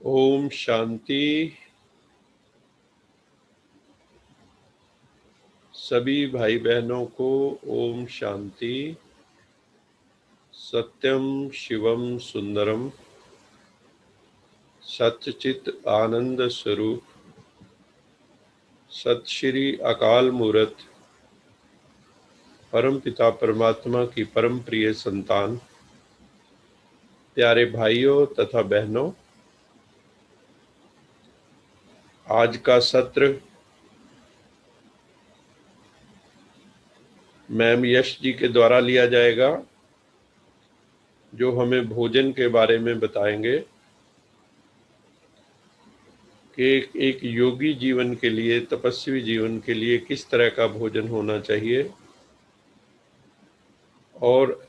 ओम शांति। सभी भाई बहनों को ओम शांति। सत्यम शिवम सुंदरम सच्चित आनंद स्वरूप सत श्री अकाल मूरत परम पिता परमात्मा की परम प्रिय संतान, प्यारे भाइयों तथा बहनों, आज का सत्र मैम यश जी के द्वारा लिया जाएगा, जो हमें भोजन के बारे में बताएंगे कि एक योगी जीवन के लिए, तपस्वी जीवन के लिए किस तरह का भोजन होना चाहिए, और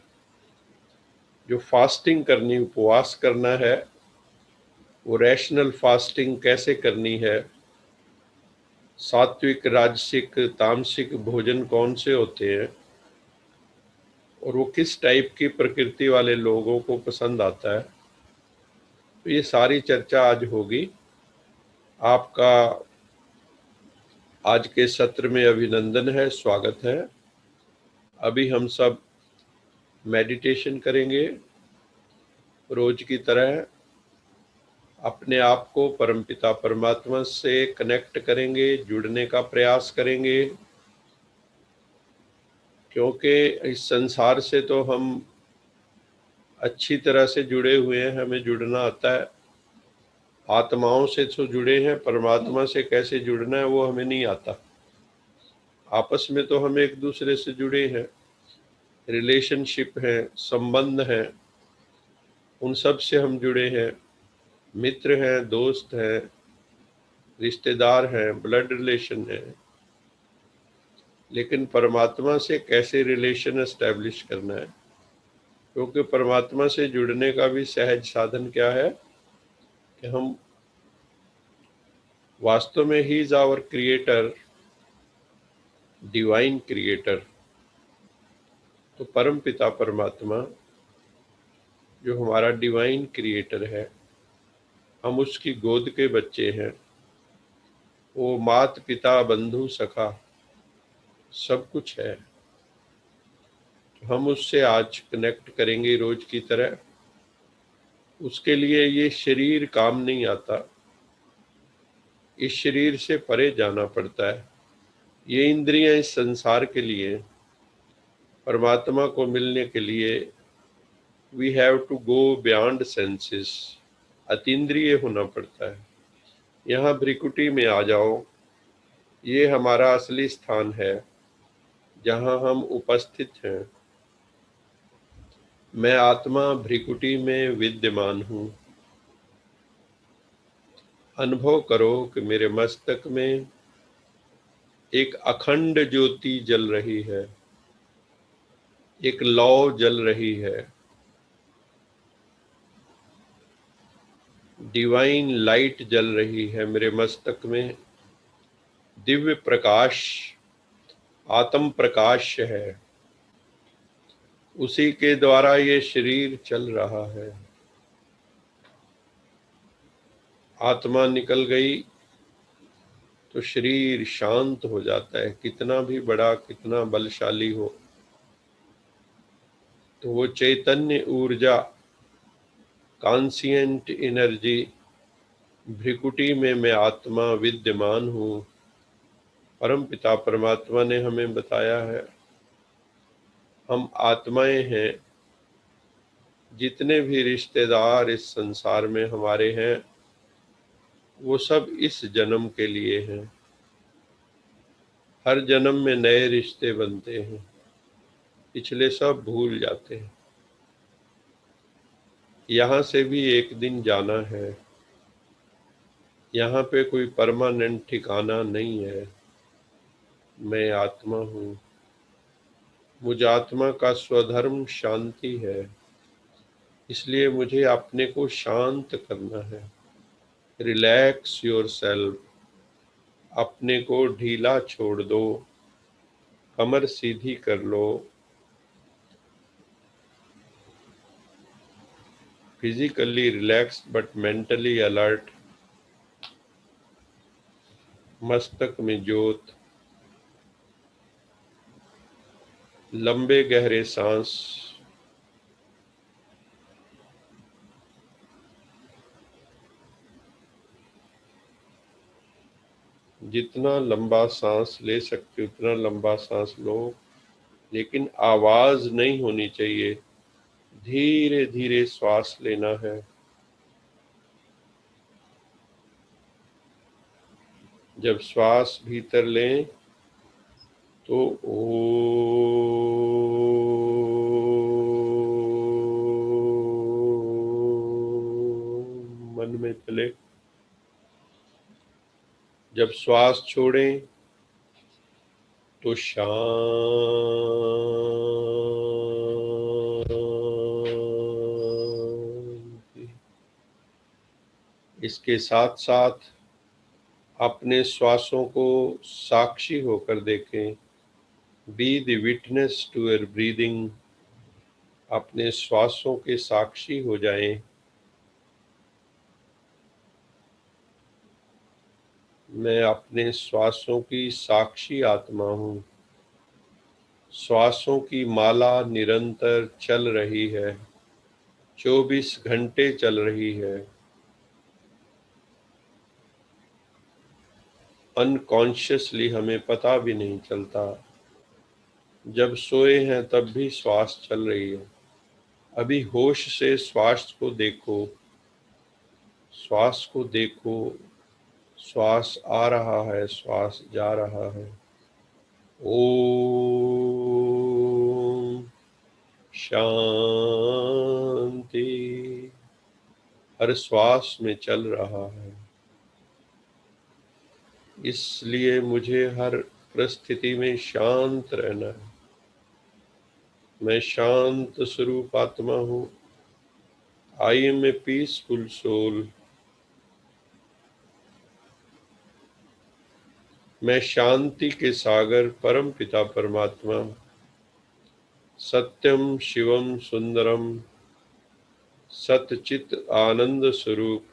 जो फास्टिंग करनी, उपवास करना है, वो रैशनल फास्टिंग कैसे करनी है, सात्विक, राजसिक, तामसिक भोजन कौन से होते हैं और वो किस टाइप की प्रकृति वाले लोगों को पसंद आता है। तो ये सारी चर्चा आज होगी। आपका आज के सत्र में अभिनंदन है, स्वागत है। अभी हम सब मेडिटेशन करेंगे, रोज की तरह अपने आप को परमपिता परमात्मा से कनेक्ट करेंगे, जुड़ने का प्रयास करेंगे, क्योंकि इस संसार से तो हम अच्छी तरह से जुड़े हुए हैं, हमें जुड़ना आता है। आत्माओं से तो जुड़े हैं, परमात्मा से कैसे जुड़ना है वो हमें नहीं आता। आपस में तो हम एक दूसरे से जुड़े हैं, रिलेशनशिप है, संबंध है, उन सब से हम जुड़े हैं। मित्र हैं, दोस्त हैं, रिश्तेदार हैं, ब्लड रिलेशन है। लेकिन परमात्मा से कैसे रिलेशन एस्टेब्लिश करना है, क्योंकि परमात्मा से जुड़ने का भी सहज साधन क्या है कि हम वास्तव में ही is our creator, divine creator. तो परम पिता परमात्मा जो हमारा डिवाइन क्रिएटर है, हम उसकी गोद के बच्चे हैं। वो मात पिता बंधु सखा सब कुछ है। तो हम उससे आज कनेक्ट करेंगे रोज की तरह। उसके लिए ये शरीर काम नहीं आता, इस शरीर से परे जाना पड़ता है। ये इंद्रियां इस संसार के लिए, परमात्मा को मिलने के लिए we have to go beyond senses, अतीन्द्रिय होना पड़ता है। यहाँ भ्रिकुटी में आ जाओ, ये हमारा असली स्थान है जहाँ हम उपस्थित हैं। मैं आत्मा भ्रिकुटी में विद्यमान हूँ। अनुभव करो कि मेरे मस्तक में एक अखंड ज्योति जल रही है, एक लौ जल रही है, डिवाइन लाइट जल रही है मेरे मस्तक में। दिव्य प्रकाश, आत्म प्रकाश है, उसी के द्वारा ये शरीर चल रहा है। आत्मा निकल गई तो शरीर शांत हो जाता है, कितना भी बड़ा, कितना बलशाली हो। तो वो चैतन्य ऊर्जा, कॉन्शियंट एनर्जी, भ्रिकुटी में मैं आत्मा विद्यमान हूँ। परम पिता परमात्मा ने हमें बताया है, हम आत्माएं हैं। जितने भी रिश्तेदार इस संसार में हमारे हैं, वो सब इस जन्म के लिए हैं। हर जन्म में नए रिश्ते बनते हैं, पिछले सब भूल जाते हैं। यहाँ से भी एक दिन जाना है। यहाँ पे कोई परमानेंट ठिकाना नहीं है। मैं आत्मा हूँ। मुझ आत्मा का स्वधर्म शांति है, इसलिए मुझे अपने को शांत करना है। रिलैक्स योरसेल्फ, अपने को ढीला छोड़ दो, कमर सीधी कर लो। physically relaxed but mentally alert, मस्तक में ज्योत, लंबे गहरे सांस, जितना लंबा सांस ले सकते उतना लंबा सांस लो, लेकिन आवाज नहीं होनी चाहिए। धीरे धीरे श्वास लेना है। जब श्वास भीतर लें तो मन में चले। जब श्वास छोड़ें तो शांति। इसके साथ साथ अपने श्वासों को साक्षी होकर देखें। Be the witness to your breathing. अपने श्वासों के साक्षी हो जाएं। मैं अपने श्वासों की साक्षी आत्मा हूँ। श्वासों की माला निरंतर चल रही है, 24 घंटे चल रही है। अनकॉन्शियसली हमें पता भी नहीं चलता। जब सोए हैं तब भी श्वास चल रही है। अभी होश से श्वास को देखो, श्वास को देखो। श्वास आ रहा है, श्वास जा रहा है। ओम शांति। हर श्वास में चल रहा है, इसलिए मुझे हर परिस्थिति में शांत रहना है। मैं शांत स्वरूप आत्मा हूँ। I am a peaceful soul. मैं शांति के सागर परम पिता परमात्मा, सत्यम शिवम सुंदरम, सतचित आनंद स्वरूप,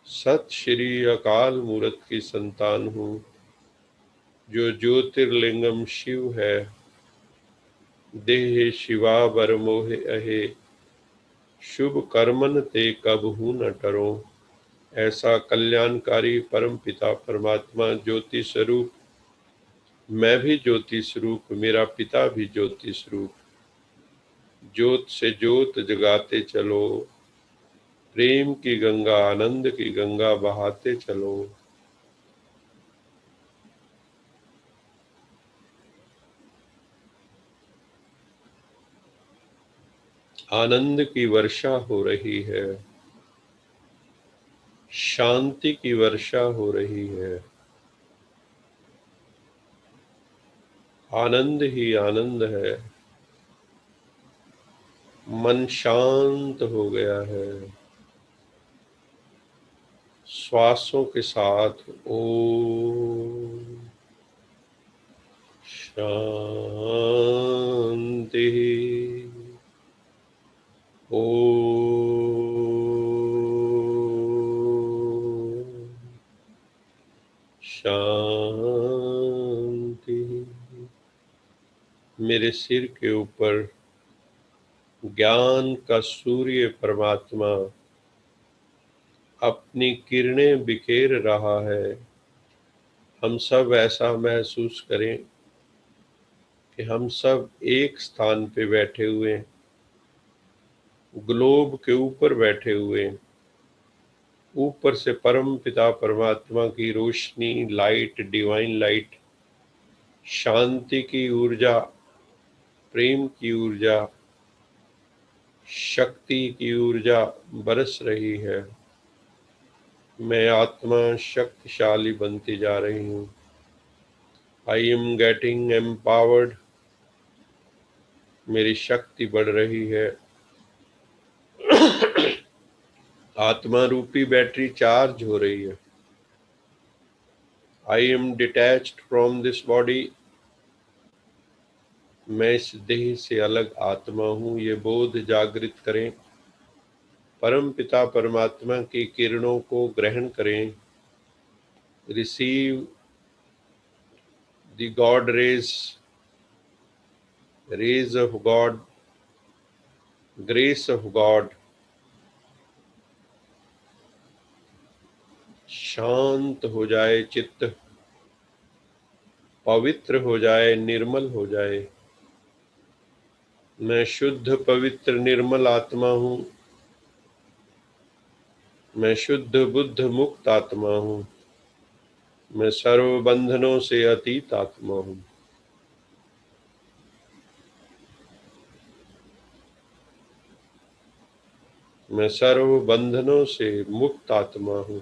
सत श्री अकाल मूर्त की संतान हूँ, जो ज्योतिर्लिंगम शिव है। देह शिवा बर मोहे अहे, शुभ कर्मन ते कबहू न टरो। ऐसा कल्याणकारी परम पिता परमात्मा ज्योति स्वरूप, मैं भी ज्योति स्वरूप, मेरा पिता भी ज्योति स्वरूप। ज्योत से ज्योत जगाते चलो, प्रेम की गंगा, आनंद की गंगा बहाते चलो। आनंद की वर्षा हो रही है, शांति की वर्षा हो रही है। आनंद ही आनंद है। मन शांत हो गया है। श्वासों के साथ ओम शांति, ओम शांति। मेरे सिर के ऊपर ज्ञान का सूर्य परमात्मा अपनी किरणें बिखेर रहा है। हम सब ऐसा महसूस करें कि हम सब एक स्थान पे बैठे हुए हैं, ग्लोब के ऊपर बैठे हुए हैं। ऊपर से परम पिता परमात्मा की रोशनी, लाइट, डिवाइन लाइट, शांति की ऊर्जा, प्रेम की ऊर्जा, शक्ति की ऊर्जा बरस रही है। मैं आत्मा शक्तिशाली बनती जा रही हूँ। I am getting empowered. मेरी शक्ति बढ़ रही है। आत्मा रूपी बैटरी चार्ज हो रही है। I am detached from this body. मैं इस देह से अलग आत्मा हूँ, ये बोध जागृत करें। परम पिता परमात्मा की किरणों को ग्रहण करें। Receive the God raise of God, grace of God. शांत हो जाए चित्त, पवित्र हो जाए, निर्मल हो जाए। मैं शुद्ध पवित्र निर्मल आत्मा हूँ। मैं शुद्ध बुद्ध मुक्त आत्मा हूँ। मैं सर्व बंधनों से अतीत आत्मा हूँ। मैं सर्व बंधनों से मुक्त आत्मा हूँ।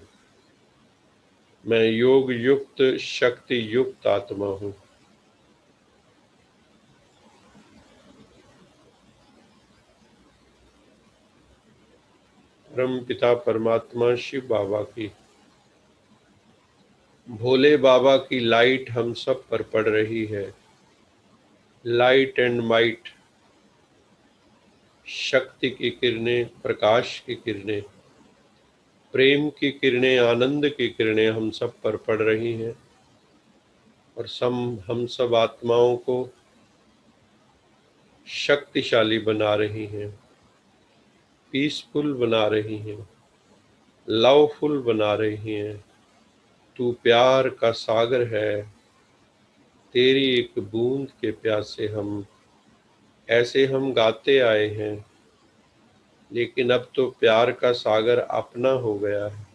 मैं योग युक्त शक्ति युक्त आत्मा हूँ। परम पिता परमात्मा शिव बाबा की, भोले बाबा की लाइट हम सब पर पड़ रही है। लाइट एंड माइट, शक्ति की किरणें, प्रकाश की किरणें, प्रेम की किरणें, आनंद की किरणें हम सब पर पड़ रही हैं और हम सब आत्माओं को शक्तिशाली बना रही हैं, पीसफुल बना रही हैं, लवफुल बना रही हैं। तू प्यार का सागर है। तेरी एक बूंद के प्यासे ऐसे हम गाते आए हैं, लेकिन अब तो प्यार का सागर अपना हो गया है।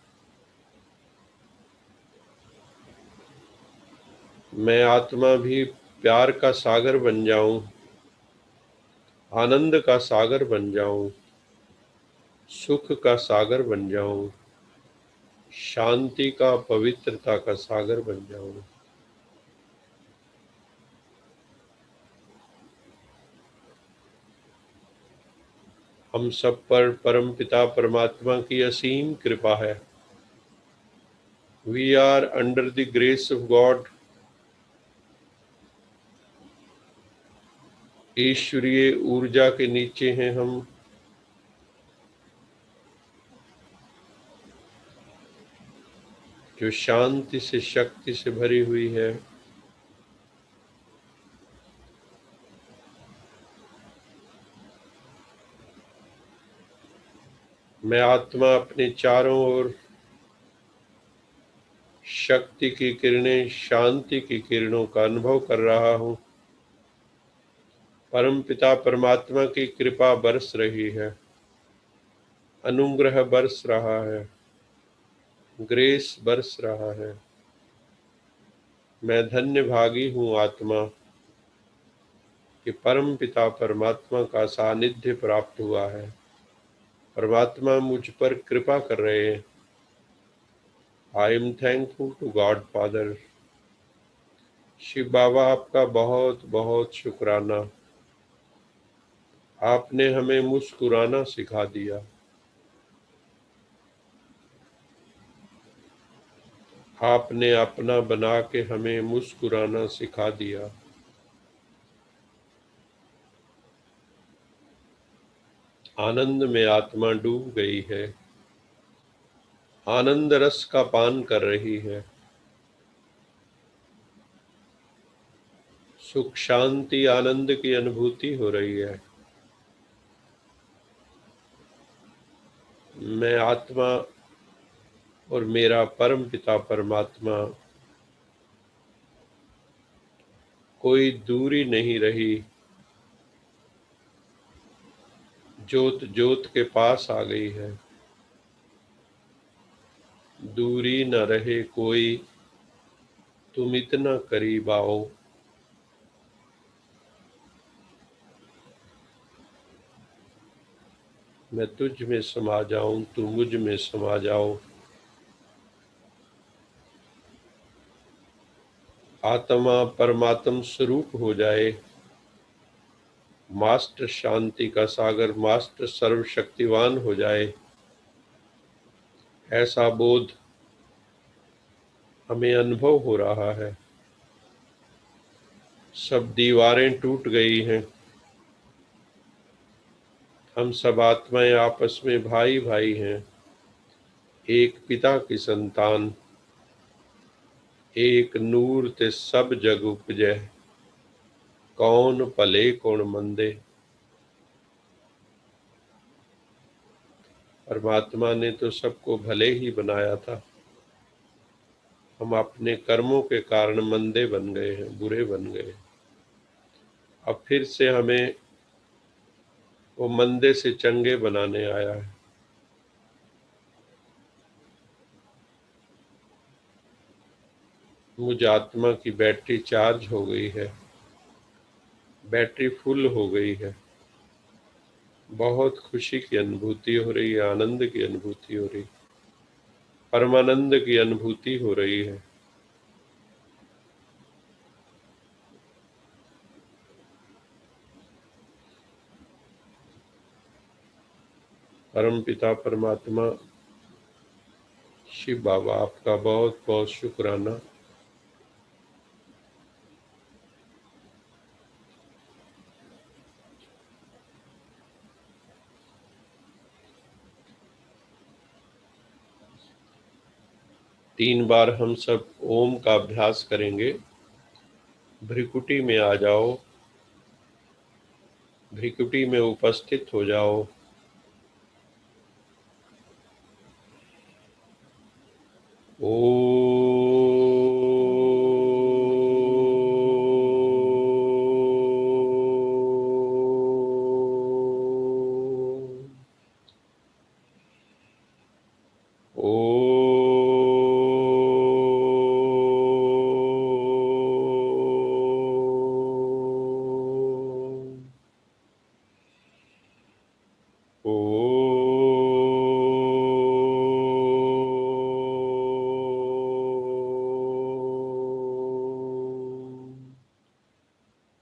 मैं आत्मा भी प्यार का सागर बन जाऊं, आनंद का सागर बन जाऊं, सुख का सागर बन जाऊं, शांति का, पवित्रता का सागर बन जाऊं। हम सब पर परमपिता परमात्मा की असीम कृपा है। We are under the grace of God. ईश्वरीय ऊर्जा के नीचे हैं हम। जो शांति से, शक्ति से भरी हुई है। मैं आत्मा अपने चारों ओर शक्ति की किरणें, शांति की किरणों का अनुभव कर रहा हूँ। परम पिता परमात्मा की कृपा बरस रही है, अनुग्रह बरस रहा है, ग्रेस बरस रहा है। मैं धन्य भागी हूँ आत्मा कि परम पिता परमात्मा का सानिध्य प्राप्त हुआ है। परमात्मा मुझ पर कृपा कर रहे हैं। I am thankful to God Father. Shiv Baba, आपका बहुत बहुत शुक्राना। आपने हमें मुस्कुराना सिखा दिया। आपने अपना बना के हमें मुस्कुराना सिखा दिया। आनंद में आत्मा डूब गई है, आनंद रस का पान कर रही है। सुख शांति आनंद की अनुभूति हो रही है। मैं आत्मा और मेरा परम पिता परमात्मा, कोई दूरी नहीं रही। ज्योत ज्योत के पास आ गई है। दूरी न रहे कोई, तुम इतना करीब आओ। मैं तुझ में समा जाऊं, तू मुझ में समा जाओ। आत्मा परमात्म स्वरूप हो जाए। मास्टर शांति का सागर, मास्टर सर्वशक्तिवान हो जाए। ऐसा बोध हमें अनुभव हो रहा है। सब दीवारें टूट गई हैं। हम सब आत्माएं आपस में भाई भाई हैं, एक पिता की संतान। एक नूर ते सब जग उपजै, कौन भले कौन मंदे। परमात्मा ने तो सबको भले ही बनाया था, हम अपने कर्मों के कारण मंदे बन गए हैं, बुरे बन गए। अब फिर से हमें वो मंदे से चंगे बनाने आया है। मुझ आत्मा की बैटरी चार्ज हो गई है, बैटरी फुल हो गई है। बहुत खुशी की अनुभूति हो रही है, आनंद की अनुभूति हो रही, परमानंद की अनुभूति हो रही है। परम पिता परमात्मा शिव बाबा, आपका बहुत बहुत शुक्राना। तीन बार हम सब ओम का अभ्यास करेंगे। भ्रिकुटी में आ जाओ, भ्रिकुटी में उपस्थित हो जाओ। ओ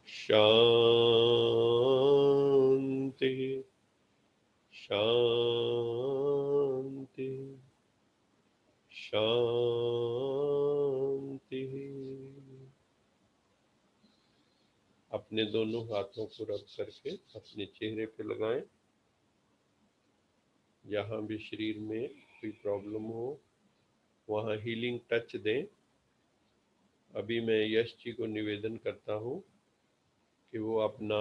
शांति शांति शांति। अपने दोनों हाथों को रब करके अपने चेहरे पे लगाएं। जहाँ भी शरीर में कोई प्रॉब्लम हो वहाँ हीलिंग टच दें। अभी मैं यश जी को निवेदन करता हूँ कि वो अपना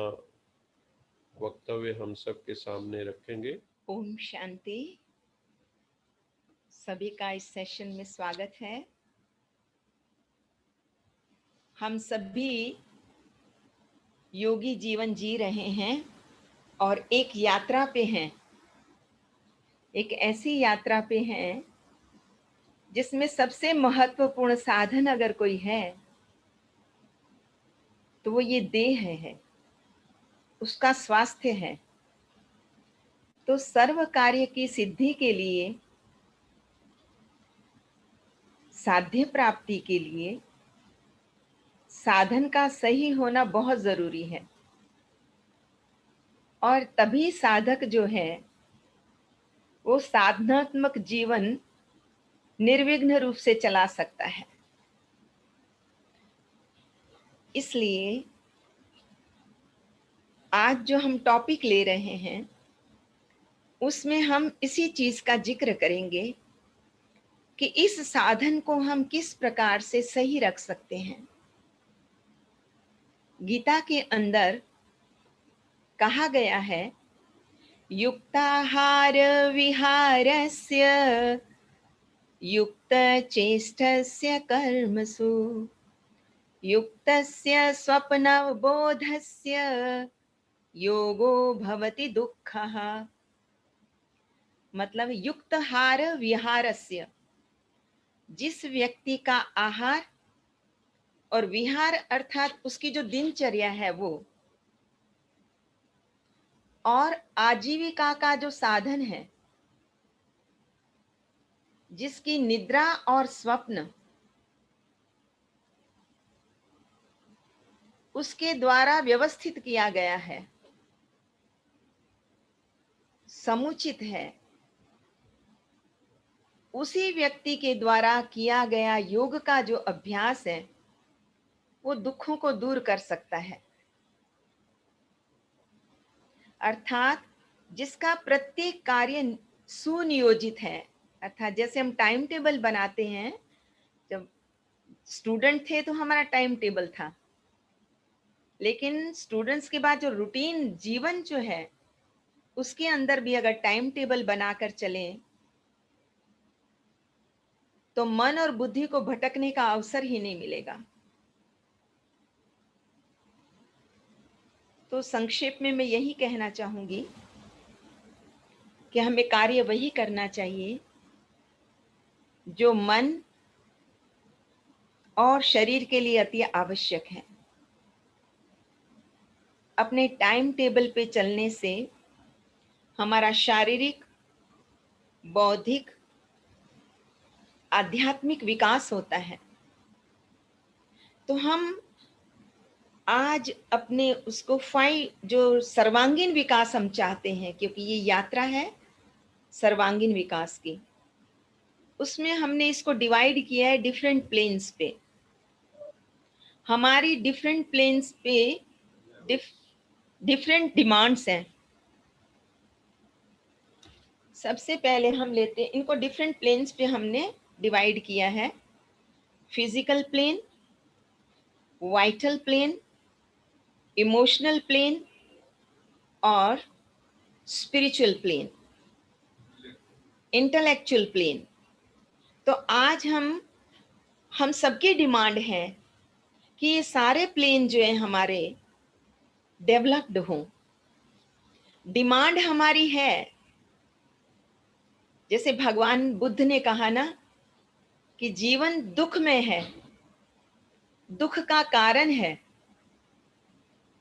वक्तव्य हम सब के सामने रखेंगे। ओम शांति। सभी का इस सेशन में स्वागत है। हम सभी योगी जीवन जी रहे हैं और एक यात्रा पे हैं। एक ऐसी यात्रा पे हैं जिसमें सबसे महत्वपूर्ण साधन अगर कोई है तो वो ये देह है, उसका स्वास्थ्य है। तो सर्व कार्य की सिद्धि के लिए, साध्य प्राप्ति के लिए साधन का सही होना बहुत जरूरी है। और तभी साधक जो है वो साधनात्मक जीवन निर्विघ्न रूप से चला सकता है। इसलिए आज जो हम टॉपिक ले रहे हैं उसमें हम इसी चीज का जिक्र करेंगे कि इस साधन को हम किस प्रकार से सही रख सकते हैं। गीता के अंदर कहा गया है, युक्ताहार विहारस्य युक्त चेष्टस्य कर्मसु युक्तस्य स्वप्नवबोधस्य योगो भवति दुःखः। मतलब युक्त हार विहारस्य, जिस व्यक्ति का आहार और विहार अर्थात उसकी जो दिनचर्या है वो, और आजीविका का जो साधन है, जिसकी निद्रा और स्वप्न उसके द्वारा व्यवस्थित किया गया है, समुचित है, उसी व्यक्ति के द्वारा किया गया योग का जो अभ्यास है वो दुखों को दूर कर सकता है। अर्थात जिसका प्रत्येक कार्य सुनियोजित है। अर्थात जैसे हम टाइम टेबल बनाते हैं, जब स्टूडेंट थे तो हमारा टाइम टेबल था, लेकिन स्टूडेंट्स के बाद जो रूटीन जीवन जो है, उसके अंदर भी अगर टाइम टेबल बनाकर चलें, तो मन और बुद्धि को भटकने का अवसर ही नहीं मिलेगा। तो संक्षेप में मैं यही कहना चाहूंगी कि हमें कार्य वही करना चाहिए जो मन और शरीर के लिए अति आवश्यक है। अपने टाइम टेबल पे चलने से हमारा शारीरिक, बौद्धिक, आध्यात्मिक विकास होता है। तो हम आज अपने उसको जो सर्वांगीण विकास हम चाहते हैं, क्योंकि ये यात्रा है सर्वांगीण विकास की, उसमें हमने इसको डिवाइड किया है डिफरेंट प्लेन्स पे। हमारी डिफरेंट प्लेन्स पे डिफरेंट डिमांड्स हैं। सबसे पहले हम लेते हैं इनको, डिफरेंट प्लेन्स पे हमने डिवाइड किया है। Physical plane, vital plane, emotional plane और स्पिरिचुअल प्लेन, इंटेलेक्चुअल प्लेन। तो आज हम सबकी डिमांड है कि ये सारे प्लेन जो है हमारे डेवलप्ड हों। डिमांड हमारी है, जैसे भगवान बुद्ध ने कहा ना कि जीवन दुख में है, दुख का कारण है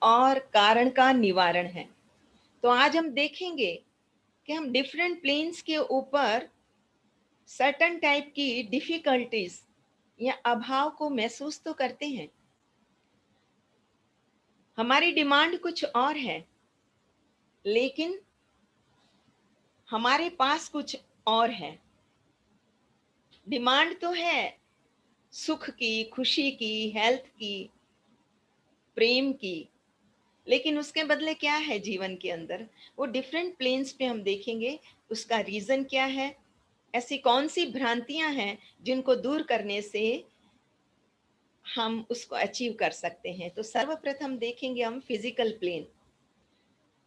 और कारण का निवारण है। तो आज हम देखेंगे कि हम डिफरेंट प्लेन्स के ऊपर सर्टेन टाइप की डिफिकल्टीज या अभाव को महसूस तो करते हैं। हमारी डिमांड कुछ और है, लेकिन हमारे पास कुछ और है। डिमांड तो है सुख की, खुशी की, हेल्थ की, प्रेम की, लेकिन उसके बदले क्या है जीवन के अंदर, वो डिफरेंट प्लेन्स पे हम देखेंगे। उसका रीजन क्या है, ऐसी कौन सी भ्रांतियां हैं जिनको दूर करने से हम उसको अचीव कर सकते हैं। तो सर्वप्रथम देखेंगे हम फिजिकल प्लेन,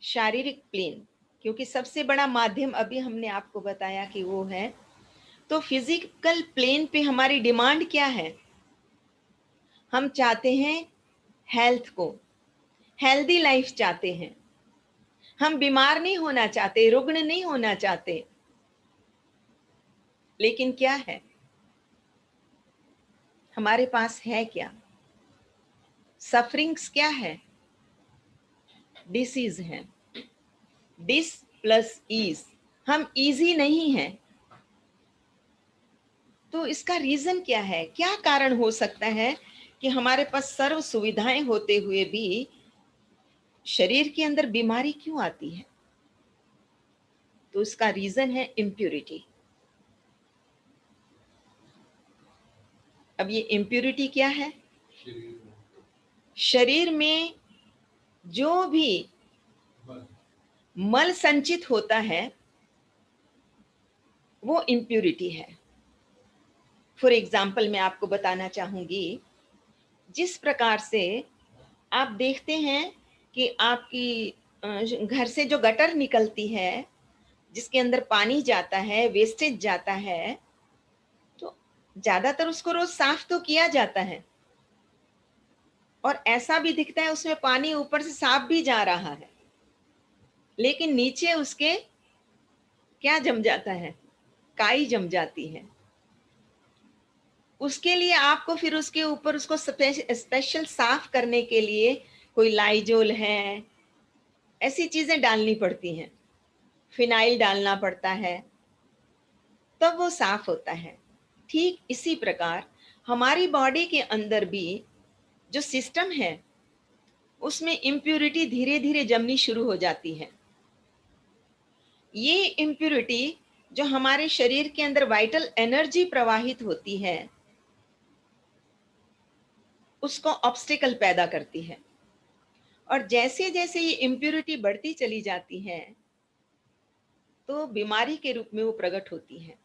शारीरिक प्लेन, क्योंकि सबसे बड़ा माध्यम अभी हमने आपको बताया कि वो है। तो फिजिकल प्लेन पे हमारी डिमांड क्या है, हम चाहते हैं हेल्थ को, हेल्दी लाइफ चाहते हैं। हम बीमार नहीं होना चाहते, रुग्ण नहीं होना चाहते, लेकिन क्या है हमारे पास है क्या, सफरिंग्स क्या है, डिसीज है। डिस प्लस ईज, हम इजी नहीं हैं। तो इसका रीजन क्या है, क्या कारण हो सकता है कि हमारे पास सर्व सुविधाएं होते हुए भी शरीर के अंदर बीमारी क्यों आती है। तो इसका रीजन है इम्प्यूरिटी। अब ये इम्प्यूरिटी क्या है, शरीर में जो भी मल संचित होता है वो इम्प्यूरिटी है। फॉर एग्जाम्पल मैं आपको बताना चाहूंगी, जिस प्रकार से आप देखते हैं कि आपकी घर से जो गटर निकलती है, जिसके अंदर पानी जाता है, वेस्टेज जाता है, तो ज्यादातर उसको रोज साफ तो किया जाता है और ऐसा भी दिखता है उसमें पानी ऊपर से साफ भी जा रहा है, लेकिन नीचे उसके क्या जम जाता है, काई जम जाती है। उसके लिए आपको फिर उसके ऊपर उसको स्पेशल साफ करने के लिए कोई लाइजोल है, ऐसी चीजें डालनी पड़ती हैं, फिनाइल डालना पड़ता है, तब वो साफ होता है। ठीक इसी प्रकार हमारी बॉडी के अंदर भी जो सिस्टम है उसमें इम्प्यूरिटी धीरे धीरे जमनी शुरू हो जाती है। ये इम्प्यूरिटी जो हमारे शरीर के अंदर वाइटल एनर्जी प्रवाहित होती है उसको ऑब्स्टिकल पैदा करती है। और जैसे जैसे ये इम्प्यूरिटी बढ़ती चली जाती है, तो बीमारी के रूप में वो प्रकट होती है।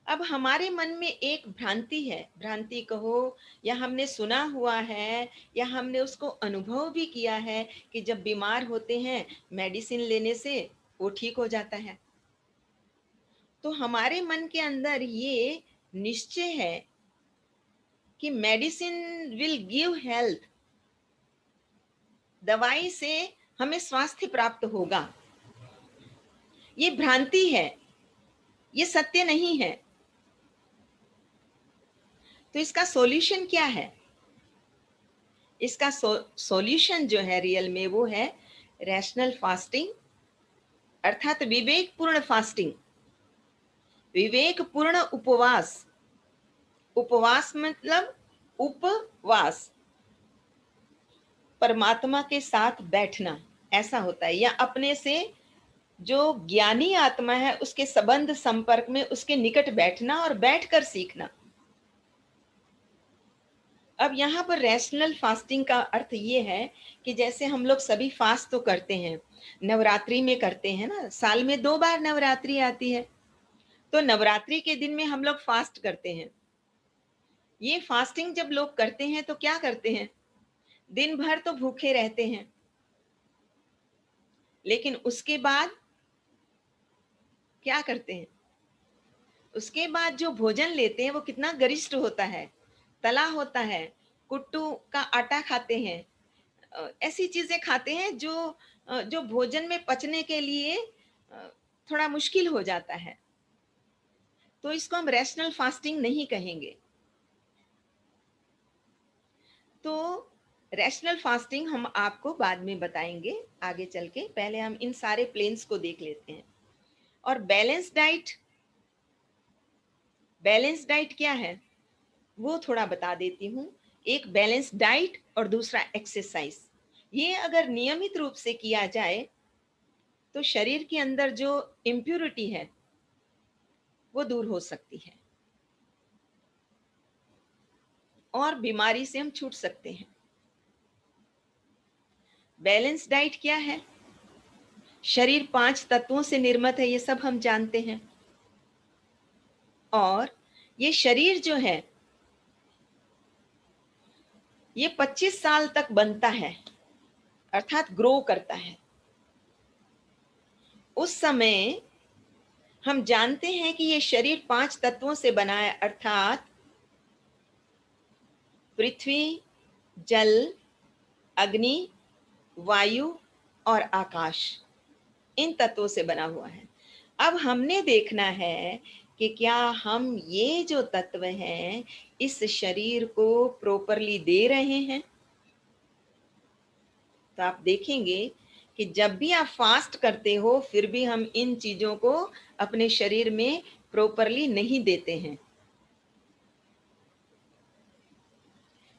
अब हमारे मन में एक भ्रांति है, भ्रांति कहो या हमने सुना हुआ है या हमने उसको अनुभव भी किया है कि जब बीमार होते हैं मेडिसिन लेने से वो ठीक हो जाता है। तो हमारे मन के अंदर ये निश्चय है कि मेडिसिन विल गिव हेल्थ, दवाई से हमें स्वास्थ्य प्राप्त होगा। ये भ्रांति है, ये सत्य नहीं है। तो इसका सॉल्यूशन क्या है? इसका सॉल्यूशन जो है रियल में वो है रैशनल फास्टिंग, अर्थात विवेकपूर्ण फास्टिंग, विवेकपूर्ण उपवास। उपवास मतलब उपवास, परमात्मा के साथ बैठना ऐसा होता है, या अपने से जो ज्ञानी आत्मा है उसके संबंध संपर्क में उसके निकट बैठना और बैठकर सीखना। अब यहाँ पर रैशनल फास्टिंग का अर्थ ये है कि जैसे हम लोग सभी फास्ट तो करते हैं, नवरात्रि में करते हैं ना, साल में 2 बार नवरात्रि आती है, तो नवरात्रि के दिन में हम लोग फास्ट करते हैं। ये फास्टिंग जब लोग करते हैं तो क्या करते हैं? दिन भर तो भूखे रहते हैं, लेकिन उसके बाद क्या करते हैं? उसके बाद जो भोजन लेते हैं वो कितना गरिष्ठ होता है, तला होता है, कुट्टू का आटा खाते हैं, ऐसी चीजें खाते हैं जो भोजन में पचने के लिए थोड़ा मुश्किल हो जाता है। तो इसको हम रैशनल फास्टिंग नहीं कहेंगे। तो रैशनल फास्टिंग हम आपको बाद में बताएंगे आगे चल के, पहले हम इन सारे प्लेन्स को देख लेते हैं। और बैलेंस डाइट, बैलेंस डाइट क्या है वो थोड़ा बता देती हूँ। एक बैलेंस डाइट और दूसरा एक्सरसाइज, ये अगर नियमित रूप से किया जाए तो शरीर के अंदर जो इम्प्यूरिटी है वो दूर हो सकती है और बीमारी से हम छूट सकते हैं। बैलेंस डाइट क्या है? शरीर 5 तत्वों से निर्मित है, ये सब हम जानते हैं। और ये शरीर जो है ये 25 साल तक बनता है, अर्थात ग्रो करता है। उस समय हम जानते हैं कि ये शरीर 5 तत्वों से बना है, अर्थात पृथ्वी, जल, अग्नि, वायु और आकाश, इन तत्वों से बना हुआ है। अब हमने देखना है कि क्या हम ये जो तत्व हैं इस शरीर को प्रॉपरली दे रहे हैं। तो आप देखेंगे कि जब भी आप फास्ट करते हो फिर भी हम इन चीजों को अपने शरीर में प्रॉपरली नहीं देते हैं।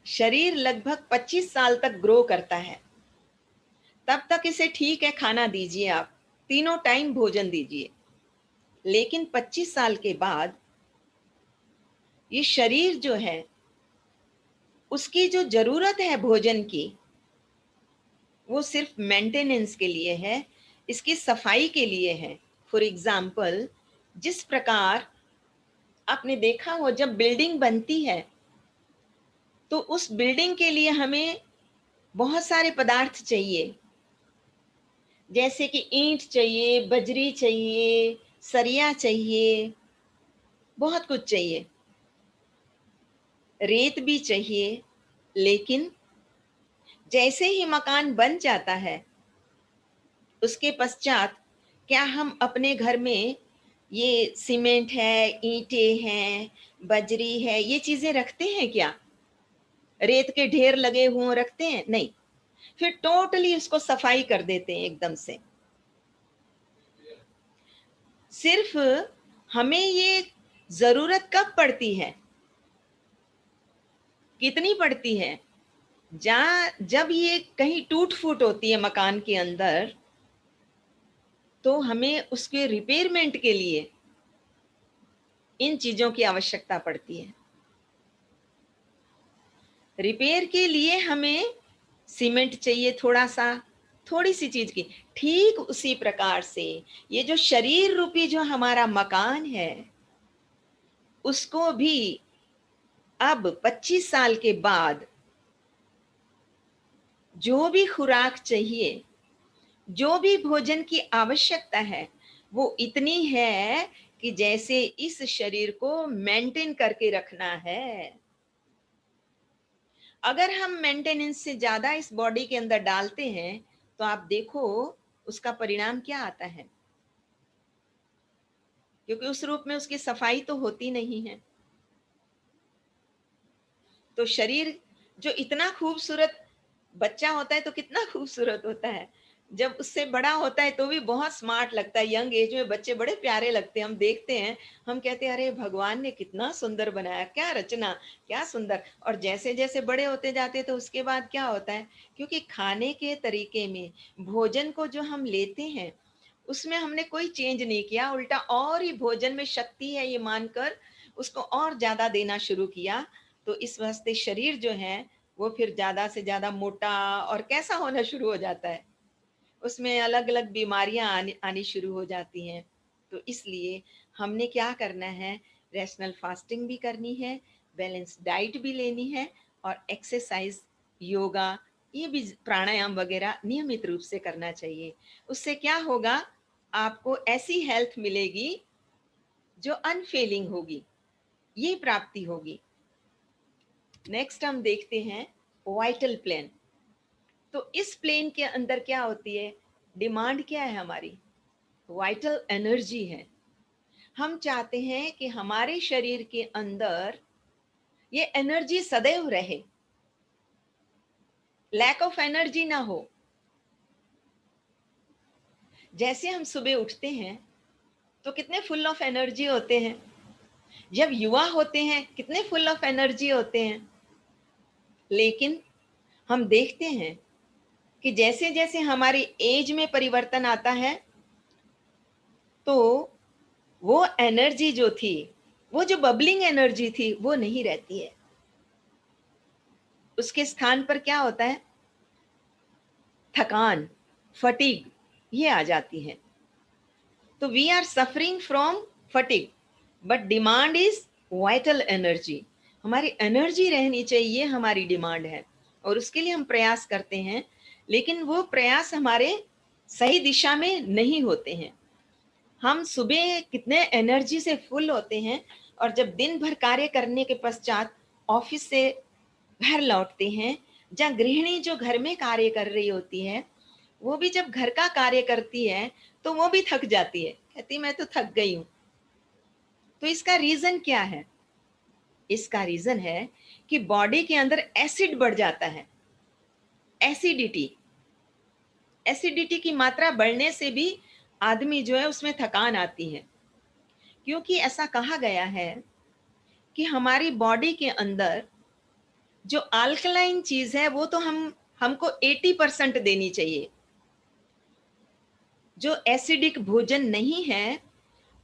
शरीर लगभग 25 साल तक ग्रो करता है, तब तक इसे ठीक है खाना दीजिए, आप तीनों टाइम भोजन दीजिए। लेकिन 25 साल के बाद ये शरीर जो है उसकी जो जरूरत है भोजन की वो सिर्फ मेंटेनेंस के लिए है, इसकी सफाई के लिए है। फॉर एग्जाम्पल, जिस प्रकार आपने देखा हो जब बिल्डिंग बनती है तो उस बिल्डिंग के लिए हमें बहुत सारे पदार्थ चाहिए, जैसे कि ईंट चाहिए, बजरी चाहिए, सरिया चाहिए, बहुत कुछ चाहिए, रेत भी चाहिए। लेकिन जैसे ही मकान बन जाता है उसके पश्चात क्या हम अपने घर में ये सीमेंट है, ईंटें हैं, बजरी है, ये चीजें रखते हैं क्या? रेत के ढेर लगे हुए रखते हैं? नहीं। फिर टोटली उसको सफाई कर देते हैं एकदम से। सिर्फ हमें ये जरूरत कब पड़ती है, कितनी पड़ती है? जब ये कहीं टूट फूट होती है मकान के अंदर तो हमें उसके रिपेयरमेंट के लिए इन चीजों की आवश्यकता पड़ती है। रिपेयर के लिए हमें सीमेंट चाहिए थोड़ा सा, थोड़ी सी चीज की। ठीक उसी प्रकार से ये जो शरीर रूपी जो हमारा मकान है, उसको भी अब 25 साल के बाद जो भी खुराक चाहिए, जो भी भोजन की आवश्यकता है, वो इतनी है कि जैसे इस शरीर को मेंटेन करके रखना है। अगर हम मेंटेनेंस से ज्यादा इस बॉडी के अंदर डालते हैं, तो आप देखो उसका परिणाम क्या आता है, क्योंकि उस रूप में उसकी सफाई तो होती नहीं है। तो शरीर जो इतना खूबसूरत बच्चा होता है तो कितना खूबसूरत होता है, जब उससे बड़ा होता है तो भी बहुत स्मार्ट लगता है। यंग एज में बच्चे बड़े प्यारे लगते हैं, हम देखते हैं, हम कहते हैं अरे भगवान ने कितना सुंदर बनाया, क्या रचना, क्या सुंदर। और जैसे जैसे बड़े होते जाते हैं तो उसके बाद क्या होता है, क्योंकि खाने के तरीके में भोजन को जो हम लेते हैं उसमें हमने कोई चेंज नहीं किया, उल्टा और ही भोजन में शक्ति है ये मानकर उसको और ज्यादा देना शुरू किया। तो इस वास्ते शरीर जो है वो फिर ज्यादा से ज्यादा मोटा और कैसा होना शुरू हो जाता है, उसमें अलग अलग बीमारियां आनी शुरू हो जाती हैं। तो इसलिए हमने क्या करना है, रेशनल फास्टिंग भी करनी है, बैलेंस डाइट भी लेनी है, और एक्सरसाइज, योगा, ये भी प्राणायाम वगैरह नियमित रूप से करना चाहिए। उससे क्या होगा, आपको ऐसी हेल्थ मिलेगी जो अनफेलिंग होगी, ये प्राप्ति होगी। नेक्स्ट हम देखते हैं वाइटल प्लेन। तो इस प्लेन के अंदर क्या होती है, डिमांड क्या है हमारी, वाइटल एनर्जी है। हम चाहते हैं कि हमारे शरीर के अंदर ये एनर्जी सदैव रहे, लैक ऑफ एनर्जी ना हो। जैसे हम सुबह उठते हैं तो कितने फुल ऑफ एनर्जी होते हैं, जब युवा होते हैं कितने फुल ऑफ एनर्जी होते हैं। लेकिन हम देखते हैं कि जैसे जैसे हमारी एज में परिवर्तन आता है, तो वो एनर्जी जो थी, वो जो बबलिंग एनर्जी थी, वो नहीं रहती है। उसके स्थान पर क्या होता है, थकान, फटीग, ये आ जाती है। तो we are suffering from fatigue, but demand is vital energy. हमारी एनर्जी रहनी चाहिए, हमारी डिमांड है, और उसके लिए हम प्रयास करते हैं। लेकिन वो प्रयास हमारे सही दिशा में नहीं होते हैं। हम सुबह कितने एनर्जी से फुल होते हैं, और जब दिन भर कार्य करने के पश्चात ऑफिस से घर लौटते हैं, जहाँ गृहिणी जो घर में कार्य कर रही होती है, वो भी जब घर का कार्य करती है तो वो भी थक जाती है, कहती मैं तो थक गई हूँ। तो इसका रीजन क्या है, इसका रीजन है कि बॉडी के अंदर एसिड बढ़ जाता है। एसिडिटी, एसिडिटी की मात्रा बढ़ने से भी आदमी जो है उसमें थकान आती है। क्योंकि ऐसा कहा गया है कि हमारी बॉडी के अंदर जो अल्कलाइन चीज है वो तो हमको 80% देनी चाहिए। जो एसिडिक भोजन नहीं है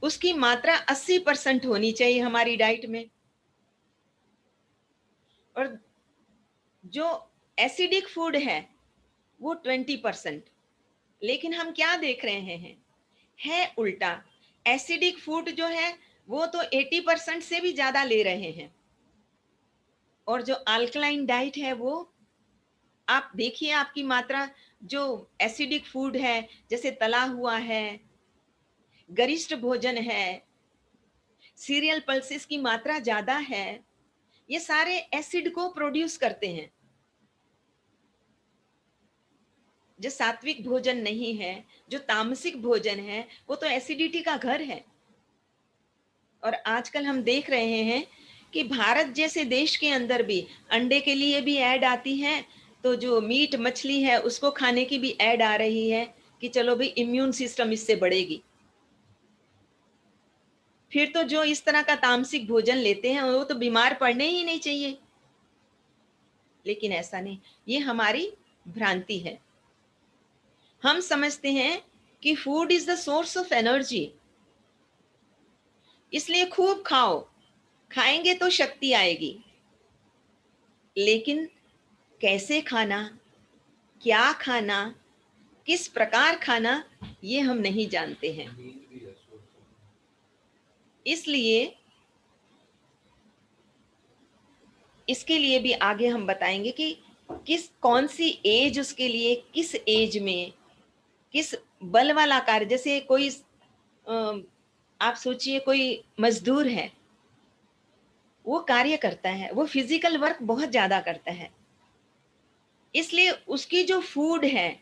उसकी मात्रा 80% होनी चाहिए हमारी डाइट में। और जो एसिडिक फूड वो 20%। लेकिन हम क्या देख रहे हैं, है उल्टा। एसिडिक फूड जो है वो तो 80% से भी ज्यादा ले रहे हैं, और जो अल्कलाइन डाइट है वो आप देखिए, आपकी मात्रा जो एसिडिक फूड है, जैसे तला हुआ है, गरिष्ठ भोजन है, सीरियल पल्सेस की मात्रा ज्यादा है, ये सारे एसिड को प्रोड्यूस करते हैं। जो सात्विक भोजन नहीं है, जो तामसिक भोजन है, वो तो एसिडिटी का घर है। और आजकल हम देख रहे हैं कि भारत जैसे देश के अंदर भी अंडे के लिए भी ऐड आती है, तो जो मीट मछली है उसको खाने की भी ऐड आ रही है कि चलो भाई इम्यून सिस्टम इससे बढ़ेगी। फिर तो जो इस तरह का तामसिक भोजन लेते हैं वो तो बीमार पड़ने ही नहीं चाहिए। लेकिन ऐसा नहीं, ये हमारी भ्रांति है। हम समझते हैं कि food is the source of energy, इसलिए खूब खाओ, खाएंगे तो शक्ति आएगी। लेकिन कैसे खाना, क्या खाना, किस प्रकार खाना ये हम नहीं जानते हैं। इसलिए इसके लिए भी आगे हम बताएंगे कि कौन सी एज उसके लिए, किस एज में किस बल वाला कार्य। जैसे कोई आप सोचिए कोई मजदूर है, वो कार्य करता है, वो फिजिकल वर्क बहुत ज्यादा करता है, इसलिए उसकी जो फूड है,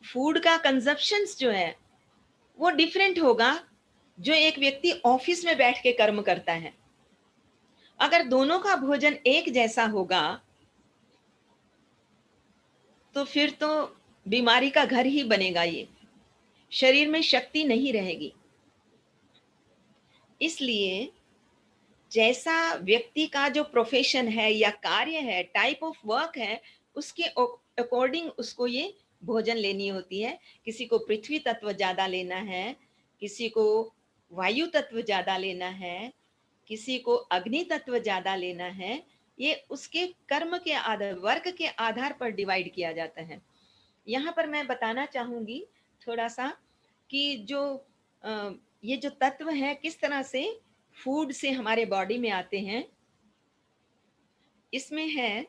फूड का कंजप्शंस जो है वो डिफरेंट होगा जो एक व्यक्ति ऑफिस में बैठ के कर्म करता है। अगर दोनों का भोजन एक जैसा होगा तो फिर तो बीमारी का घर ही बनेगा, ये शरीर में शक्ति नहीं रहेगी। इसलिए जैसा व्यक्ति का जो प्रोफेशन है या कार्य है, टाइप ऑफ वर्क है, उसके अकॉर्डिंग उसको ये भोजन लेनी होती है। किसी को पृथ्वी तत्व ज्यादा लेना है, किसी को वायु तत्व ज्यादा लेना है, किसी को अग्नि तत्व ज्यादा लेना है। ये उसके कर्म के आधार, वर्क के आधार पर डिवाइड किया जाता है। यहाँ पर मैं बताना चाहूंगी थोड़ा सा कि जो ये जो तत्व है किस तरह से फूड से हमारे बॉडी में आते हैं। इसमें है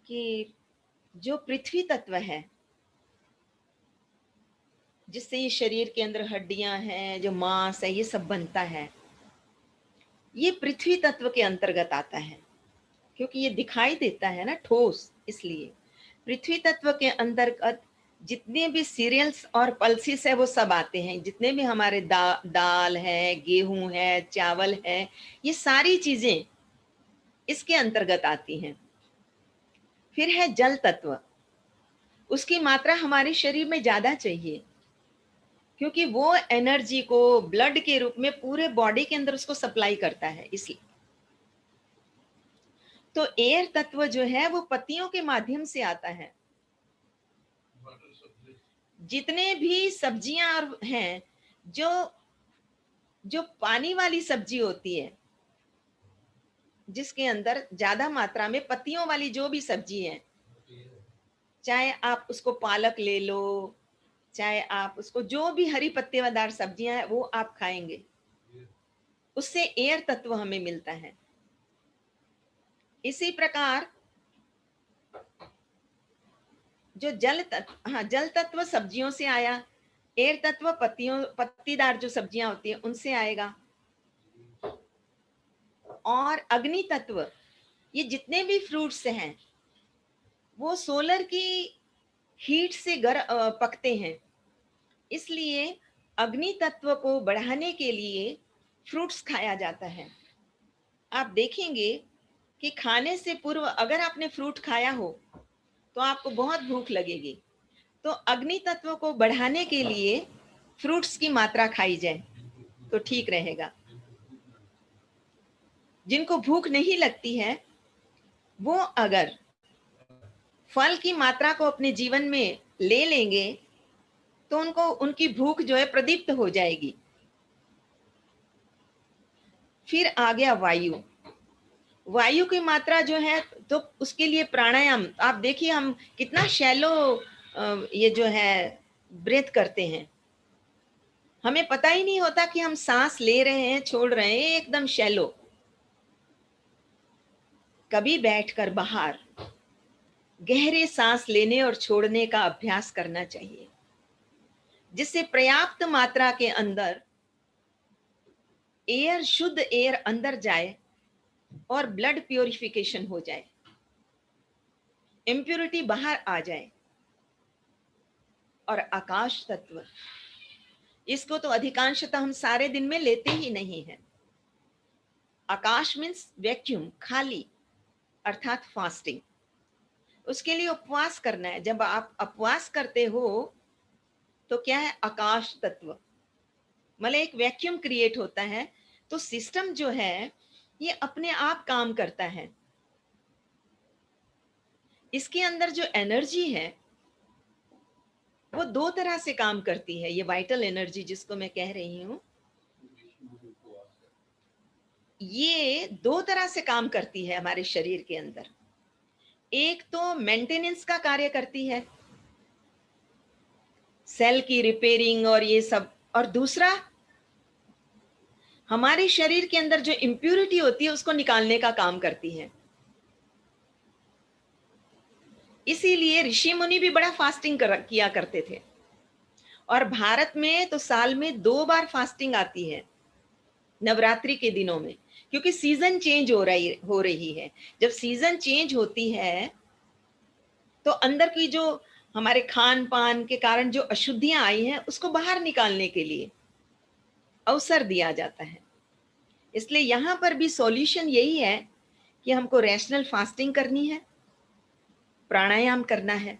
कि जो पृथ्वी तत्व है, जिससे ये शरीर के अंदर हड्डियां हैं, जो मांस है, ये सब बनता है, ये पृथ्वी तत्व के अंतर्गत आता है, क्योंकि ये दिखाई देता है ना ठोस। इसलिए पृथ्वी तत्व के अंतर्गत जितने भी सीरियल्स और पल्सेस है वो सब आते हैं। जितने भी हमारे दाल है, गेहूं है, चावल है, ये सारी चीजें इसके अंतर्गत आती हैं। फिर है जल तत्व, उसकी मात्रा हमारे शरीर में ज्यादा चाहिए, क्योंकि वो एनर्जी को ब्लड के रूप में पूरे बॉडी के अंदर उसको सप्लाई करता है। इसलिए तो एयर तत्व जो है वो पत्तियों के माध्यम से आता है। जितने भी सब्जियां हैं, जो जो पानी वाली सब्जी होती है, जिसके अंदर ज्यादा मात्रा में पत्तियों वाली जो भी सब्जी है, चाहे आप उसको पालक ले लो, चाहे आप उसको जो भी हरी पत्तेदार सब्जियां हैं वो आप खाएंगे, उससे एयर तत्व हमें मिलता है। इसी प्रकार जो जल तत्व, हाँ, जल तत्व सब्जियों से आया, एयर तत्व पत्तीदार जो सब्जियां होती है उनसे आएगा, और अग्नि तत्व ये जितने भी फ्रूट्स हैं वो सोलर की हीट से पकते हैं। इसलिए अग्नि तत्व को बढ़ाने के लिए फ्रूट्स खाया जाता है। आप देखेंगे कि खाने से पूर्व अगर आपने फ्रूट खाया हो तो आपको बहुत भूख लगेगी, तो अग्नि तत्व को बढ़ाने के लिए फ्रूट्स की मात्रा खाई जाए तो ठीक रहेगा। जिनको भूख नहीं लगती है वो अगर फल की मात्रा को अपने जीवन में ले लेंगे तो उनको उनकी भूख जो है प्रदीप्त हो जाएगी। फिर आ गया वायु। वायु की मात्रा जो है तो उसके लिए प्राणायाम, आप देखिए हम कितना शैलो ये जो है ब्रेथ करते हैं, हमें पता ही नहीं होता कि हम सांस ले रहे हैं, छोड़ रहे हैं, एकदम शैलो। कभी बैठकर बाहर गहरे सांस लेने और छोड़ने का अभ्यास करना चाहिए, जिससे पर्याप्त मात्रा के अंदर एयर, शुद्ध एयर अंदर जाए और ब्लड प्योरिफिकेशन हो जाए, इम्प्योरिटी बाहर आ जाए। और आकाश तत्व, इसको तो अधिकांशतः हम सारे दिन में लेते ही नहीं है। आकाश मीन्स वैक्यूम, खाली, अर्थात फास्टिंग। उसके लिए उपवास करना है। जब आप उपवास करते हो तो क्या है, आकाश तत्व मतलब एक वैक्यूम क्रिएट होता है, तो सिस्टम जो है ये अपने आप काम करता है। इसके अंदर जो एनर्जी है वो दो तरह से काम करती है। ये वाइटल एनर्जी जिसको मैं कह रही हूं, ये दो तरह से काम करती है हमारे शरीर के अंदर। एक तो मेंटेनेंस का कार्य करती है, सेल की रिपेयरिंग और ये सब, और दूसरा हमारे शरीर के अंदर जो इम्प्यूरिटी होती है उसको निकालने का काम करती है। इसीलिए ऋषि मुनि भी बड़ा फास्टिंग किया करते थे। और भारत में तो साल में 2 बार फास्टिंग आती है नवरात्रि के दिनों में, क्योंकि सीजन चेंज हो रही है। जब सीजन चेंज होती है तो अंदर की जो हमारे खान पान के कारण जो अशुद्धियां आई हैं उसको बाहर निकालने के लिए अवसर दिया जाता है। इसलिए यहां पर भी सॉल्यूशन यही है कि हमको रैशनल फास्टिंग करनी है, प्राणायाम करना है,